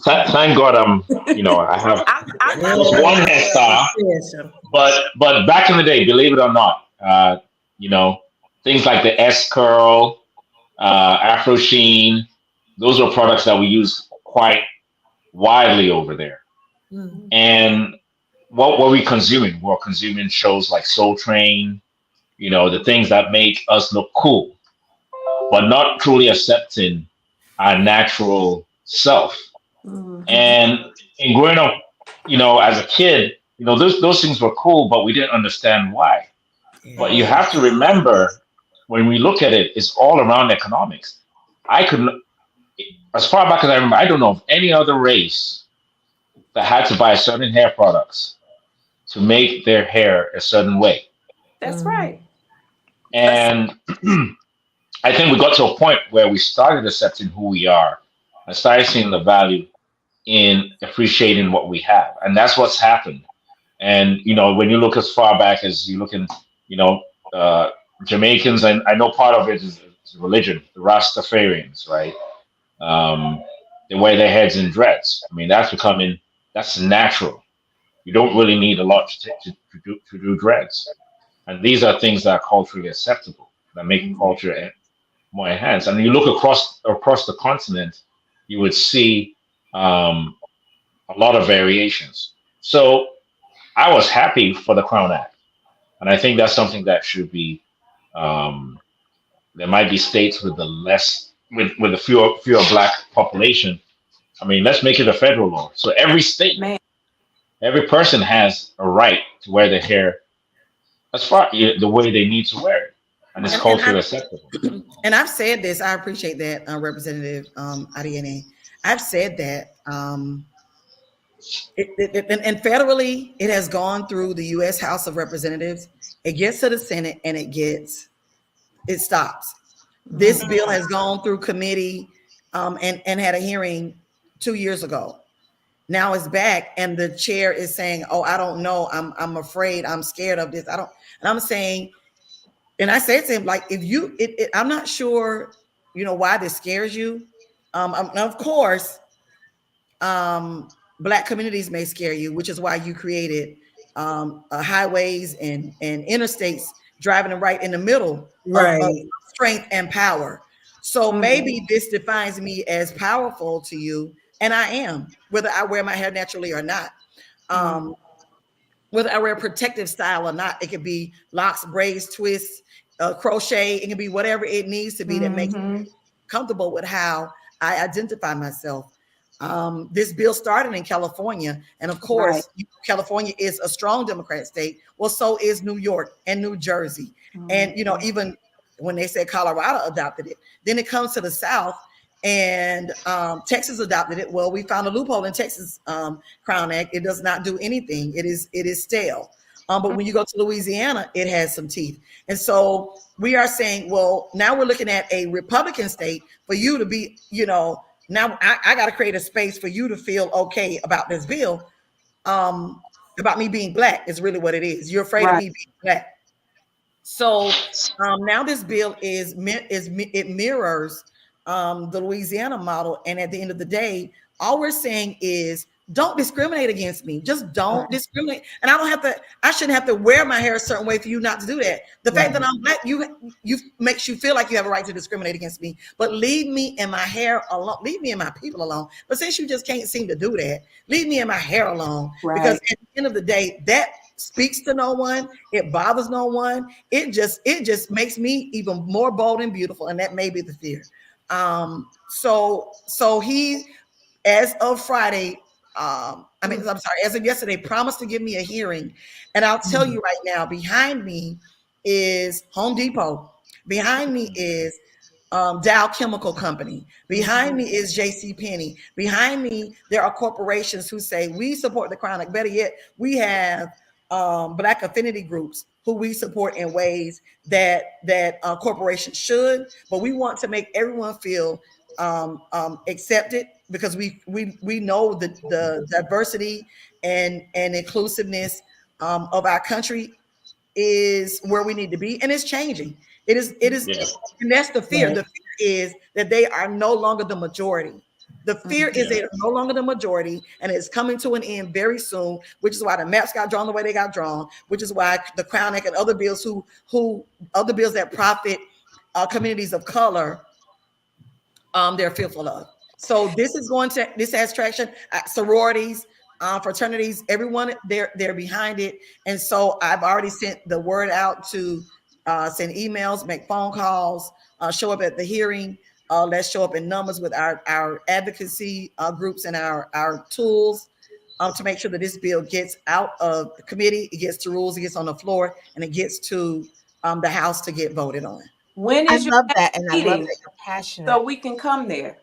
Thank God I have I got just one my hairstyle, yes, but back in the day, believe it or not, you know, things like the S curl, Afro Sheen, those were products that we use quite widely over there. And what were we consuming? We were consuming shows like Soul Train, the things that make us look cool, but not truly accepting our natural self. And in growing up, as a kid, those things were cool, but we didn't understand why. But you have to remember, when we look at it, it's all around economics. I couldn't, as far back as I remember, I don't know of any other race that had to buy certain hair products to make their hair a certain way. That's right. And I think we got to a point where we started accepting who we are and started seeing the value in appreciating what we have. And that's what's happened. And, when you look as far back as you look in, you know, uh, Jamaicans, and I know part of it is religion, the Rastafarians, right? Um, they wear their heads in dreads. I mean, that's natural. You don't really need a lot to do dreads. And these are things that are culturally acceptable, that make culture more enhanced. And you look across the continent, you would see a lot of variations. So I was happy for the Crown Act, and I think that's something that should be. Um, there might be states with a fewer black population. I mean, let's make it a federal law. So every state, Man. every person has a right to wear their hair as far the way they need to wear it, and it's culturally acceptable. And I've said this. I appreciate that, Representative Adiene. I've said that. And federally, it has gone through the U.S. House of Representatives. It gets to the Senate, and it stops. This bill has gone through committee and had a hearing 2 years ago. Now it's back, and the chair is saying, "Oh, I don't know. I'm afraid. I'm scared of this. I don't." And I'm saying, and I said to him, like, if you, I'm not sure, why this scares you. Of course, Black communities may scare you, which is why you created highways and interstates driving them right in the middle of right. strength and power. So maybe this defines me as powerful to you, and I am, whether I wear my hair naturally or not. Whether I wear a protective style or not, it could be locks, braids, twists, crochet. It can be whatever it needs to be that makes me comfortable with how I identify myself. This bill started in California, and of course, California is a strong Democrat state. Well, so is New York and New Jersey, and even when they said Colorado adopted it, then it comes to the South, and Texas adopted it. Well, we found a loophole in Texas Crown Act. It does not do anything. It is stale. But when you go to Louisiana, it has some teeth, and so we are saying, well, now we're looking at a Republican state for you to be, now I got to create a space for you to feel okay about this bill, about me being Black is really what it is. You're afraid of me being Black. So now this bill it mirrors the Louisiana model, and at the end of the day, all we're saying is don't discriminate against me. Just don't Right. discriminate, and I don't have to. I shouldn't have to wear my hair a certain way for you not to do that. The fact Right. that I'm black, you makes you feel like you have a right to discriminate against me. But leave me and my hair alone. Leave me and my people alone. But since you just can't seem to do that, leave me and my hair alone. Because Right. at the end of the day, that speaks to no one. It bothers no one. It just makes me even more bold and beautiful, and that may be the fear. So he, as of Friday, I mean, I'm sorry, as of yesterday, promised to give me a hearing. And I'll tell Mhm. you right now, behind me is Home Depot. Behind me is Dow Chemical Company. Behind Mhm. me is J.C. Penney. Behind me, there are corporations who say we support the crown. Like better yet, we have Black affinity groups who we support in ways that corporations should. But we want to make everyone feel accepted because we know the diversity and inclusiveness of our country is where we need to be, and it's changing. Yeah. And that's the fear. Right. The fear is that they are no longer the majority. The fear is Yeah. they are no longer the majority, and it's coming to an end very soon. Which is why the maps got drawn the way they got drawn. Which is why the Crown Act and other bills who other bills that profit communities of color they're fearful of. So this has traction. Sororities, fraternities, everyone they're behind it. And so I've already sent the word out to send emails, make phone calls, show up at the hearing. Let's show up in numbers with our advocacy groups and our tools to make sure that this bill gets out of the committee, it gets to rules, it gets on the floor, and it gets to the House to get voted on. When I is your love next that, and I love meeting that you're so passionate. we can come there?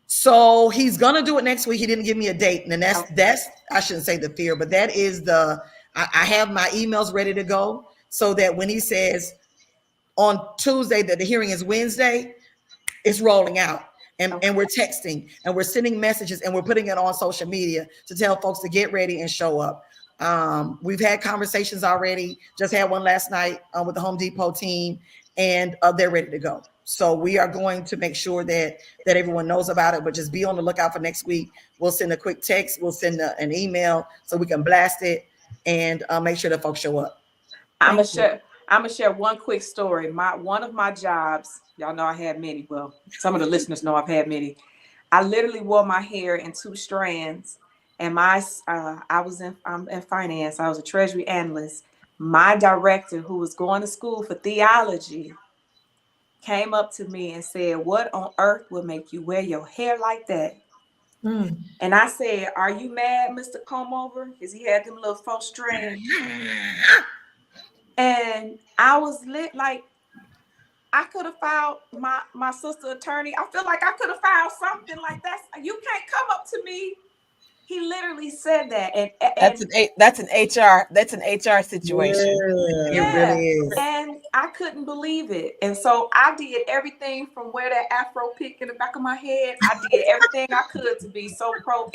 So he's gonna do it next week. He didn't give me a date, and then that's Okay. that's I shouldn't say the fear, but that is the I have my emails ready to go so that when he says on Tuesday that the hearing is Wednesday, it's rolling out. And Okay. we're texting and we're sending messages and we're putting it on social media to tell folks to get ready and show up. We've had conversations already. Just had one last night with the Home Depot team, and they're ready to go. So we are going to make sure that everyone knows about it. But just be on the lookout for next week. We'll send a quick text. We'll send an email so we can blast it and make sure that folks show up. I'm gonna Thank you. share. I'm gonna share one quick story. My one of my jobs. Y'all know I had many. Well, some of the listeners know I've had many. I literally wore my hair in two strands, and I was I'm in finance. I was a treasury analyst. My director, who was going to school for theology, came up to me and said, "What on earth would make you wear your hair like that?" Mm. And I said, "Are you mad, Mr. Comeover? Because he had them little 4 strands." And I was lit like I could have filed my sister attorney. I feel like I could have filed something like that. You can't come up to me. He literally said that, That's and an HR situation. It Yeah. really yeah, is. and I couldn't believe it. And so I did everything from wear that afro pick in the back of my head. I did everything I could to be so pro.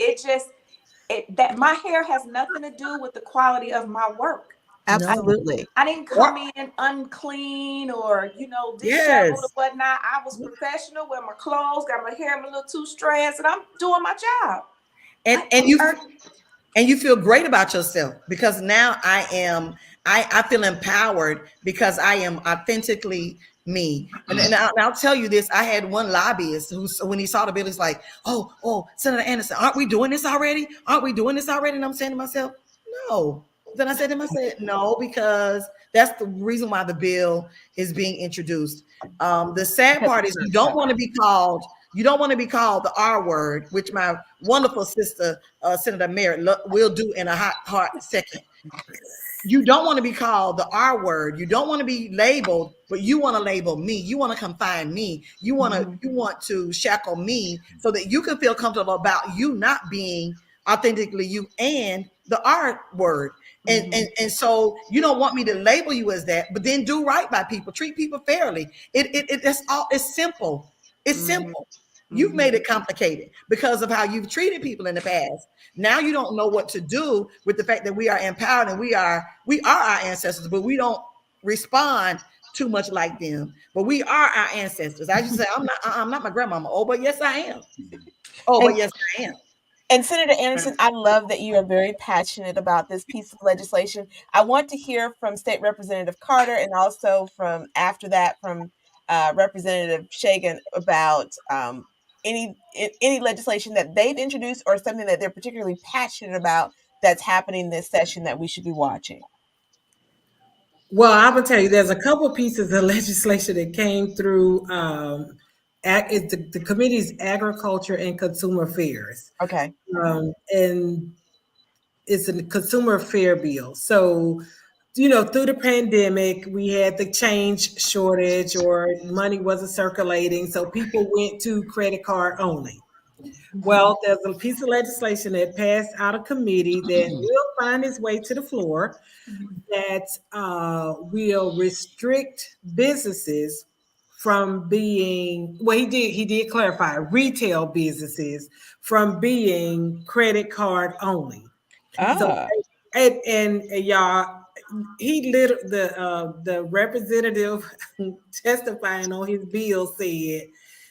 That my hair has nothing to do with the quality of my work. I No. Absolutely. I didn't Or come in unclean or disheveled or yes. whatnot. I was professional, wear my clothes, got my hair in my little two strands, and I'm doing my job. And I, and you I, and you feel great about yourself because now I feel empowered because I am authentically me. And I'll tell you this, I had one lobbyist who, when he saw the bill, he's like, oh, Senator Anderson, aren't we doing this already? Aren't we doing this already? And I'm saying to myself, no. Then I said to him, I said, no, because that's the reason why the bill is being introduced. The sad Because part it's is not separate. you don't want to be called the R word, which my wonderful sister, Senator Merritt, will do in a hot, hot second. You don't want to be called the R word. You don't want to be labeled, but you want to label me. You want to confine me. Mhm. You want to shackle me so that you can feel comfortable about you not being authentically you and the R word. And so you don't want me to label you as that, but then do right by people, treat people fairly. That's all. It's simple. It's mm-hmm, simple. You've mm-hmm, made it complicated because of how you've treated people in the past. Now you don't know what to do with the fact that we are empowered and we are our ancestors, but we don't. respond too much like them, but we are our ancestors. I used to say, I'm not my grandmama. Oh, but yes, I am. Oh, but And yes, I am. And Senator Anderson, I love that you are very passionate about this piece of legislation. I want to hear from State Representative Carter and also from after that from Representative Shagan about any legislation that they've introduced or something that they're particularly passionate about that's happening this session that we should be watching. Well, I'm gonna tell you, there's a couple of pieces of legislation that came through. It's the committee's Agriculture and Consumer Affairs, Okay. and it's a consumer fair bill. So, through the pandemic, we had the change shortage or money wasn't circulating, so people went to credit card only. Mhm. Well, there's a piece of legislation that passed out of committee that will find its way to the floor that will restrict businesses from being, well, he did clarify retail businesses from being credit card only. So, Ah. and y'all, the representative testifying on his bill said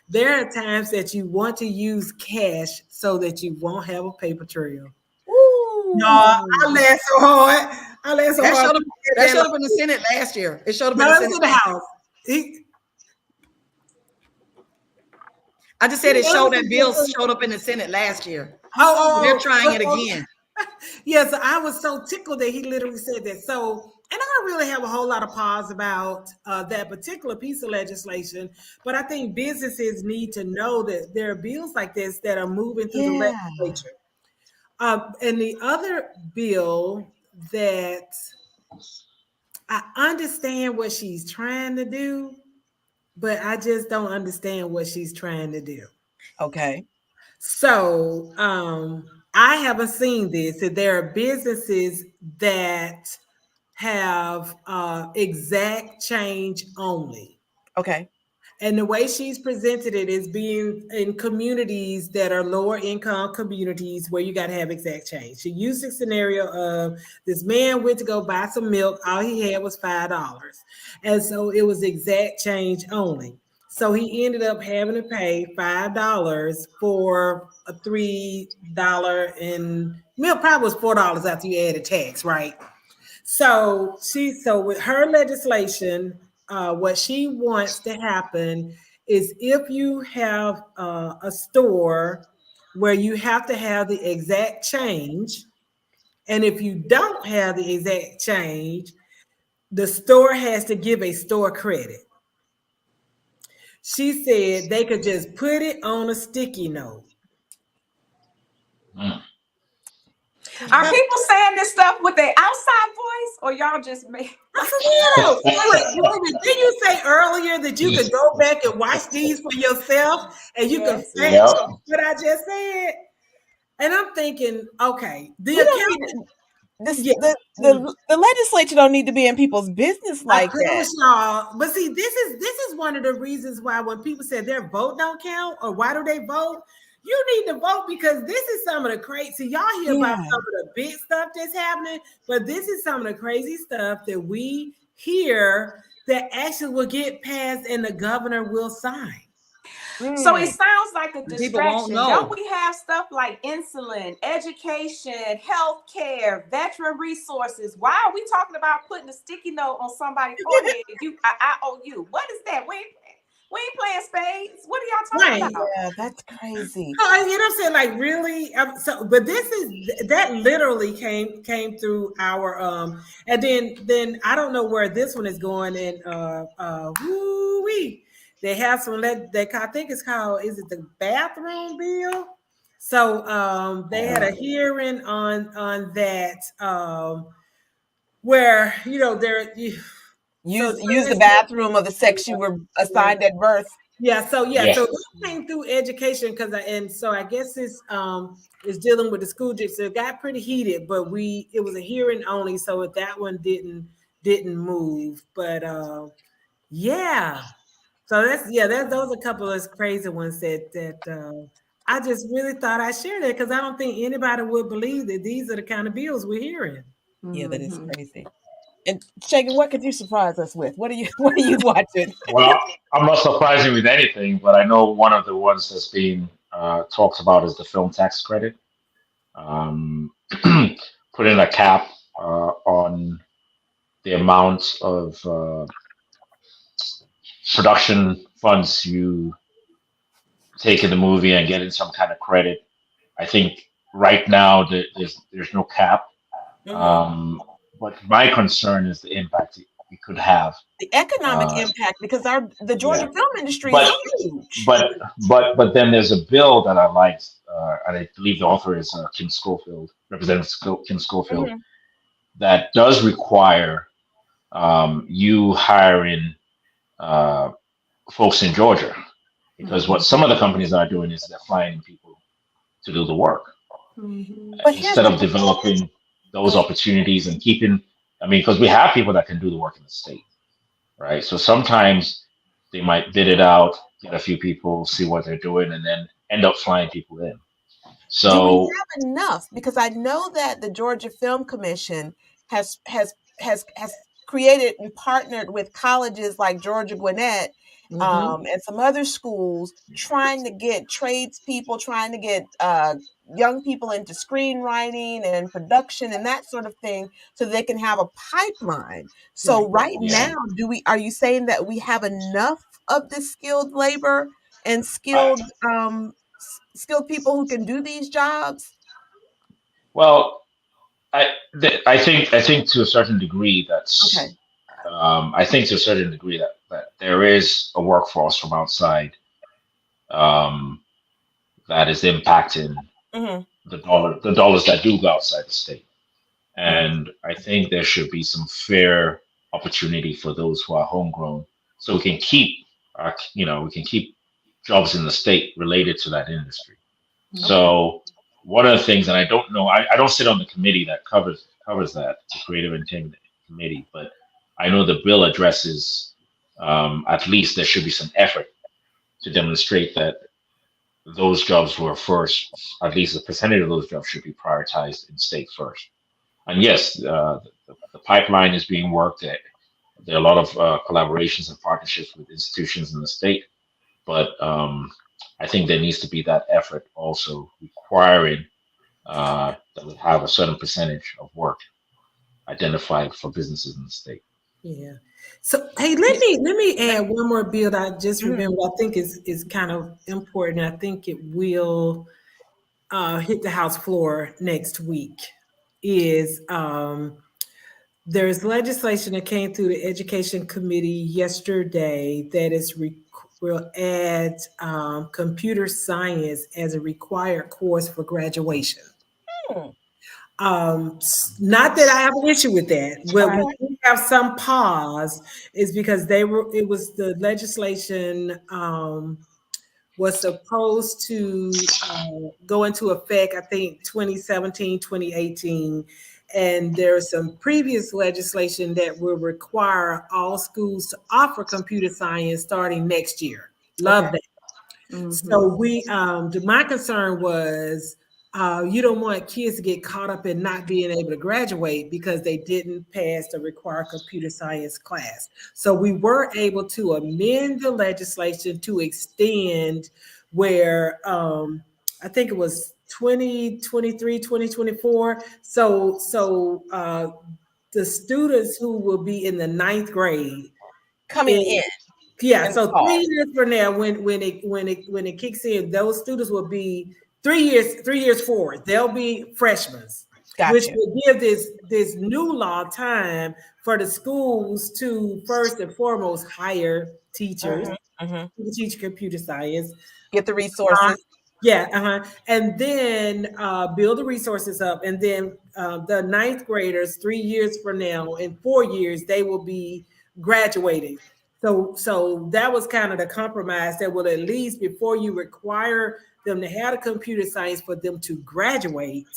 there are times that you want to use cash so that you won't have a paper trail. Y'all, I Ooh. laughed so hard. I laughed so That hard. showed up. That showed up in the Senate last year. It showed up in No, the it was Senate. in the house. He, I just said it showed that bill showed up in the Senate last year. So they're trying it oh. again. Yes, I was so tickled that he literally said that. So, and I don't really have a whole lot of pause about that particular piece of legislation, but I think businesses need to know that there are bills like this that are moving through the Yeah. legislature. And the other bill that I understand what she's trying to do, but I just don't understand what she's trying to do. Okay. So I haven't seen this. That there are businesses that have exact change only. Okay. And the way she's presented it is being in communities that are lower income communities where you got to have exact change. She used the scenario of this man went to go buy some milk. All he had was $5. And so it was exact change only. So he ended up having to pay $5 for a $3 and milk probably was $4 after you added tax, right? So with her legislation, what she wants to happen is if you have a store where you have to have the exact change, and if you don't have the exact change, the store has to give a store credit. She said they could just put it on a sticky note. Mm. Are people saying this stuff with their outside voice, or y'all just make I like? for real. Wait, did you say earlier that you could go back and watch these for yourself and you can Yes. fact Yep. check what I just said? And I'm thinking, okay, the We don't account, need this yeah. the legislature don't need to be in people's business I like that. promise y'all. But see, this is one of the reasons why when people say their vote don't count or why do they vote, you need to vote because this is some of the crazy. See, y'all hear about Yeah. some of the big stuff that's happening, but this is some of the crazy stuff that we hear that actually will get passed and the governor will sign. So it Mm. sounds like a And people won't distraction. Don't know. we have stuff like insulin, education, health care, veteran resources? Why are we talking about putting a sticky note on somebody's forehead? I owe you. What is that? We ain't playing spades. What are y'all talking Right. about? Yeah, that's crazy. Oh, you know what I'm saying? Like really? But this is that literally came through our and then I don't know where this one is going and woo wee. They have some that I think it's called, is it the bathroom bill? So they had a hearing on that where so Use the let's bathroom of the sex you were say assigned at birth. Yeah. so this came through education because and so I guess it's dealing with the school district. So it got pretty heated, but it was a hearing only, so that one didn't move. But yeah, so that's those are a couple of crazy ones that I just really thought I'd share that because I don't think anybody would believe that these are the kind of bills we're hearing. Yeah, that is Mhm. crazy. And Shagan, what could you surprise us with? What are you watching? Well, I'm not surprising with anything, but I know one of the ones that's being talked about is the film tax credit. Um, Putting a cap on the amount of production funds you take in the movie and getting some kind of credit. I think right now there's no cap. Hmm. But my concern is the impact it could have. The economic Uh, impact, because the Georgia yeah, film industry is but huge. but but then there's a bill that I liked, and I believe the author is Kim Schofield, Representative Kim Schofield, Hmm. that does require you hiring uh, folks in Georgia, because what some of the companies are doing is they're flying people to do the work Mhm. But here's instead the of thing. developing Go those ahead. opportunities and keeping. I mean, because we have people that can do the work in the state, right? So sometimes they might bid it out, get a few people, see what they're doing, and then end up flying people in. Do we So have enough? Because I know that the Georgia Film Commission has created and partnered with colleges like Georgia Gwinnett, Mm-hmm. and some other schools, trying to get tradespeople, trying to get young people into screenwriting and production and that sort of thing, so they can have a pipeline. So Right. right yeah, now, do we? Are you saying that we have enough of this skilled labor and I, skilled people who can do these jobs? well, I think to a certain degree Okay. I think to a certain degree that there is a workforce from outside um, that is impacting Mhm, the dollars that do go outside the state. mhm. And I think there should be some fair opportunity for those who are homegrown, so we can keep we can keep jobs in the state related to that industry. Okay. So one of the things, and I don't know, I don't sit on the committee that covers that, the creative intent committee, but I know the bill addresses at least there should be some effort to demonstrate that those jobs were first, at least a percentage of those jobs should be prioritized in state first. And yes, the pipeline is being worked. There are a lot of collaborations and partnerships with institutions in the state, but I think there needs to be that effort also requiring that we have a certain percentage of work identified for businesses in the state. Yeah. So hey, Yeah. let me add one more bill that I just Mhm. remembered. I think is kind of important. I think it will hit the House floor next week. Is there's legislation that came through the Education Committee yesterday that will add computer science as a required course for graduation. Hmm. Not that I have an issue with that. Where we Right. Okay. do have some pause is because it was the legislation was supposed to go into effect, I think 2017, 2018. And there's some previous legislation that will require all schools to offer computer science starting next year. Love Okay. that. Mhm. So my concern was, you don't want kids to get caught up in not being able to graduate because they didn't pass the required computer science class. So we were able to amend the legislation to extend where, I think it was 2023, 2024. The students who will be in the ninth grade, Coming in in yeah, in the so fall. 3 years from now, when it kicks in, those students will be 3 years forward. They'll be freshmen, which Gotcha. will give this new law time for the schools to first and foremost hire teachers Hmm. Hmm. to teach computer science. Get the resources. Yeah, and then build the resources up, and then the ninth graders, 3 years from now, in 4 years, they will be graduating. So that was kind of the compromise that will, at least before you require them to have a computer science for them to graduate,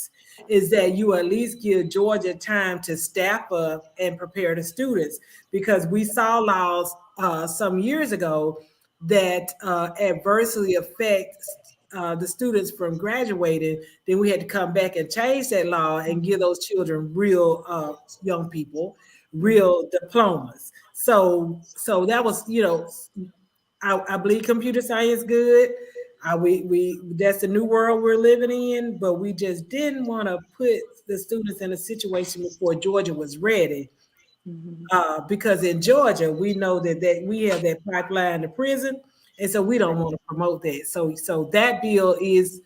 is that you at least give Georgia time to staff up and prepare the students, because we saw laws some years ago that adversely affect the students from graduating. Then we had to come back and change that law and give those children, real young people, real diplomas. So that was, I believe computer science good. We that's the new world we're living in, but we just didn't want to put the students in a situation before Georgia was ready. Mhm. Because in Georgia, we know that we have that pipeline to prison, and so we don't want to promote that. So that bill is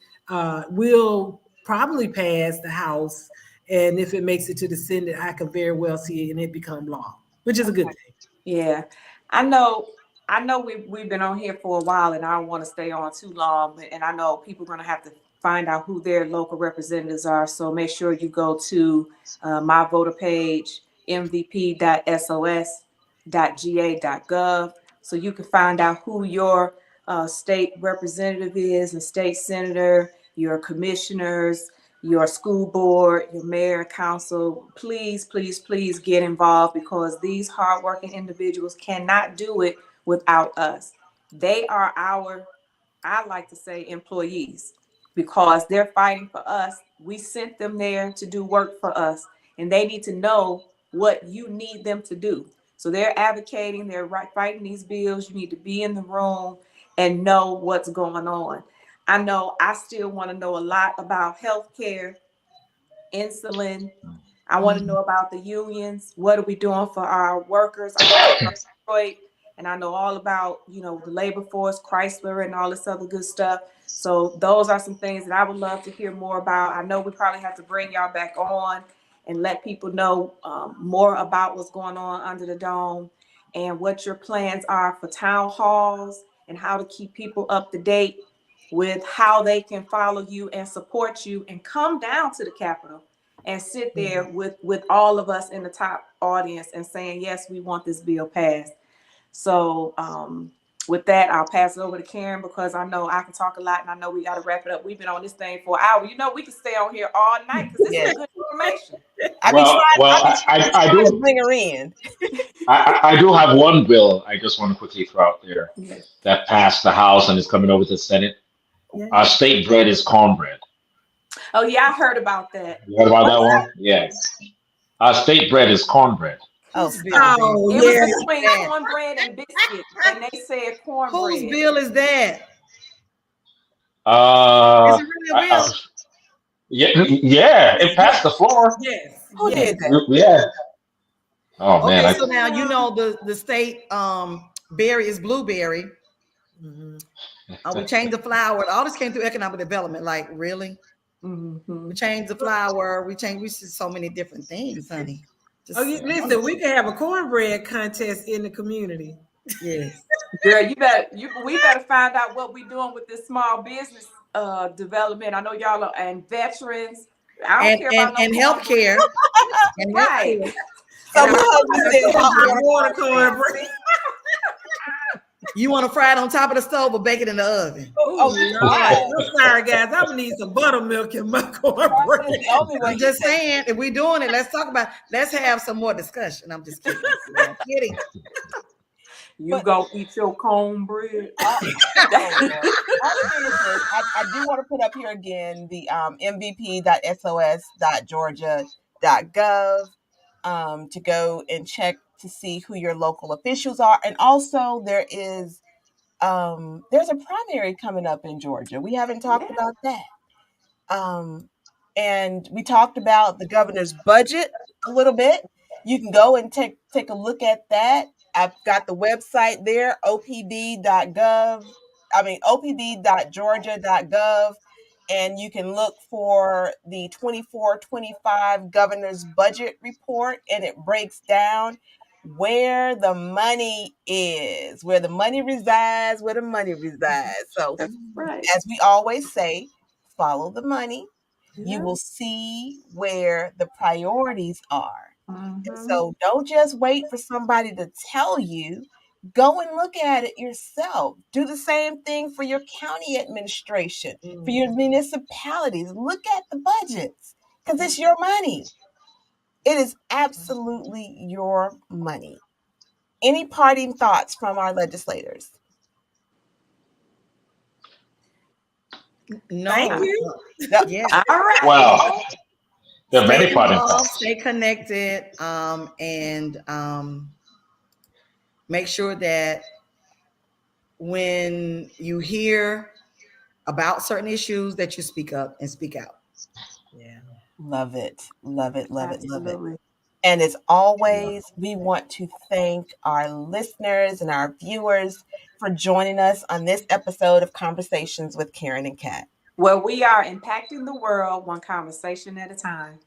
will probably pass the House, and if it makes it to the Senate, I could very well see it and it become law, which is a good thing. Yeah, I know. I know we've been on here for a while, and I don't want to stay on too long. And I know people are going to have to find out who their local representatives are. So make sure you go to my voter page, mvp.sos.ga.gov, so you can find out who your state representative is, and state senator, your commissioners, your school board, your mayor, council. Please, please, please get involved, because these hardworking individuals cannot do it without us. They are our, I like to say, employees, because they're fighting for us. We sent them there to do work for us, and they need to know what you need them to do. So they're advocating, they're fighting these bills. You need to be in the room and know what's going on. I know I still want to know a lot about healthcare, insulin. I want to know about the unions. What are we doing for our workers? I know I'm from Detroit, and I know all about, the labor force, Chrysler, and all this other good stuff. So those are some things that I would love to hear more about. I know we probably have to bring y'all back on and let people know more about what's going on under the dome, and what your plans are for town halls, and how to keep people up to date with how they can follow you and support you, and come down to the Capitol and sit there with all of us in the top audience and saying, yes, we want this bill passed. So with that, I'll pass it over to Karen, because I know I can talk a lot, and I know we got to wrap it up. We've been on this thing for an hour. We can stay on here all night, because this Yeah. is good information. Well, I be I trying to do bring her in. I do have one bill I just want to quickly throw out there Yes. that passed the House and is coming over to the Senate. Yeah. Our state bread is cornbread. Oh, yeah, I heard about that. You heard about What's that that? one? Yes. Our state bread is cornbread. Oh, Whose bill is stop. that? Oh It was yeah. Whose is between that? cornbread and biscuit, and they said Whose cornbread. bill is that? Is Uh, it really a I, bill? yeah, yeah, it passed Yes. the floor. Yes. Who Yes. did that? Yeah. Oh man, Okay, I so now you know the state berry is blueberry. Mhm. We changed the flower. All this came through economic development. Like really, Mm-hmm. we changed the flower. We changed. We see so many different things, honey. Oh, Just listen, we can have a cornbread contest in the community. yes. Girl, we better find out what we doing with this small business development. I know y'all are, and veterans. I don't And care and about no and cornbread. healthcare and Right. healthcare. So And my I husband A said super hot hot water water cornbread. cornbread. You want to fry it on top of the stove or bake it in the oven? Oh, Oh oh, Lord. right. I'm sorry, guys. I'm gonna need some buttermilk in my that's cornbread. the only way. I'm He just said, saying, if we're doing it, let's talk about. Let's have some more discussion. I'm just kidding. I'm kidding. You but gonna eat your cornbread? oh Lord. All I'm saying is this. I do want to put up here again the mvp.sos.georgia.gov to go and check to see who your local officials are. And also there's a primary coming up in Georgia. We haven't talked Yeah. about that. Um, and we talked about the governor's budget a little bit. You can go and take a look at that. I've got the website there, opb.gov. I mean opb.georgia.gov, and you can look for the 24-25 governor's budget report, and it breaks down where the money is, where the money resides, where the money resides. So That's right. as we always say, follow the money. You Yeah. will see where the priorities are. Mm-hmm. So don't just wait for somebody to tell you. Go and look at it yourself. Do the same thing for your county administration, for your municipalities. Look at the budgets because it's your money. It is absolutely your money. Any parting thoughts from our legislators? Thank No. you. No. Yeah. All right. well, Well, They're Stay very important for involved, us. stay connected, and make sure that when you hear about certain issues that you speak up and speak out. Yeah. Love it. Love it. Love it. Love it. Absolutely. And as always, we want to thank our listeners and our viewers for joining us on this episode of Conversations with Karen and Kat. Well, we are impacting the world one conversation at a time.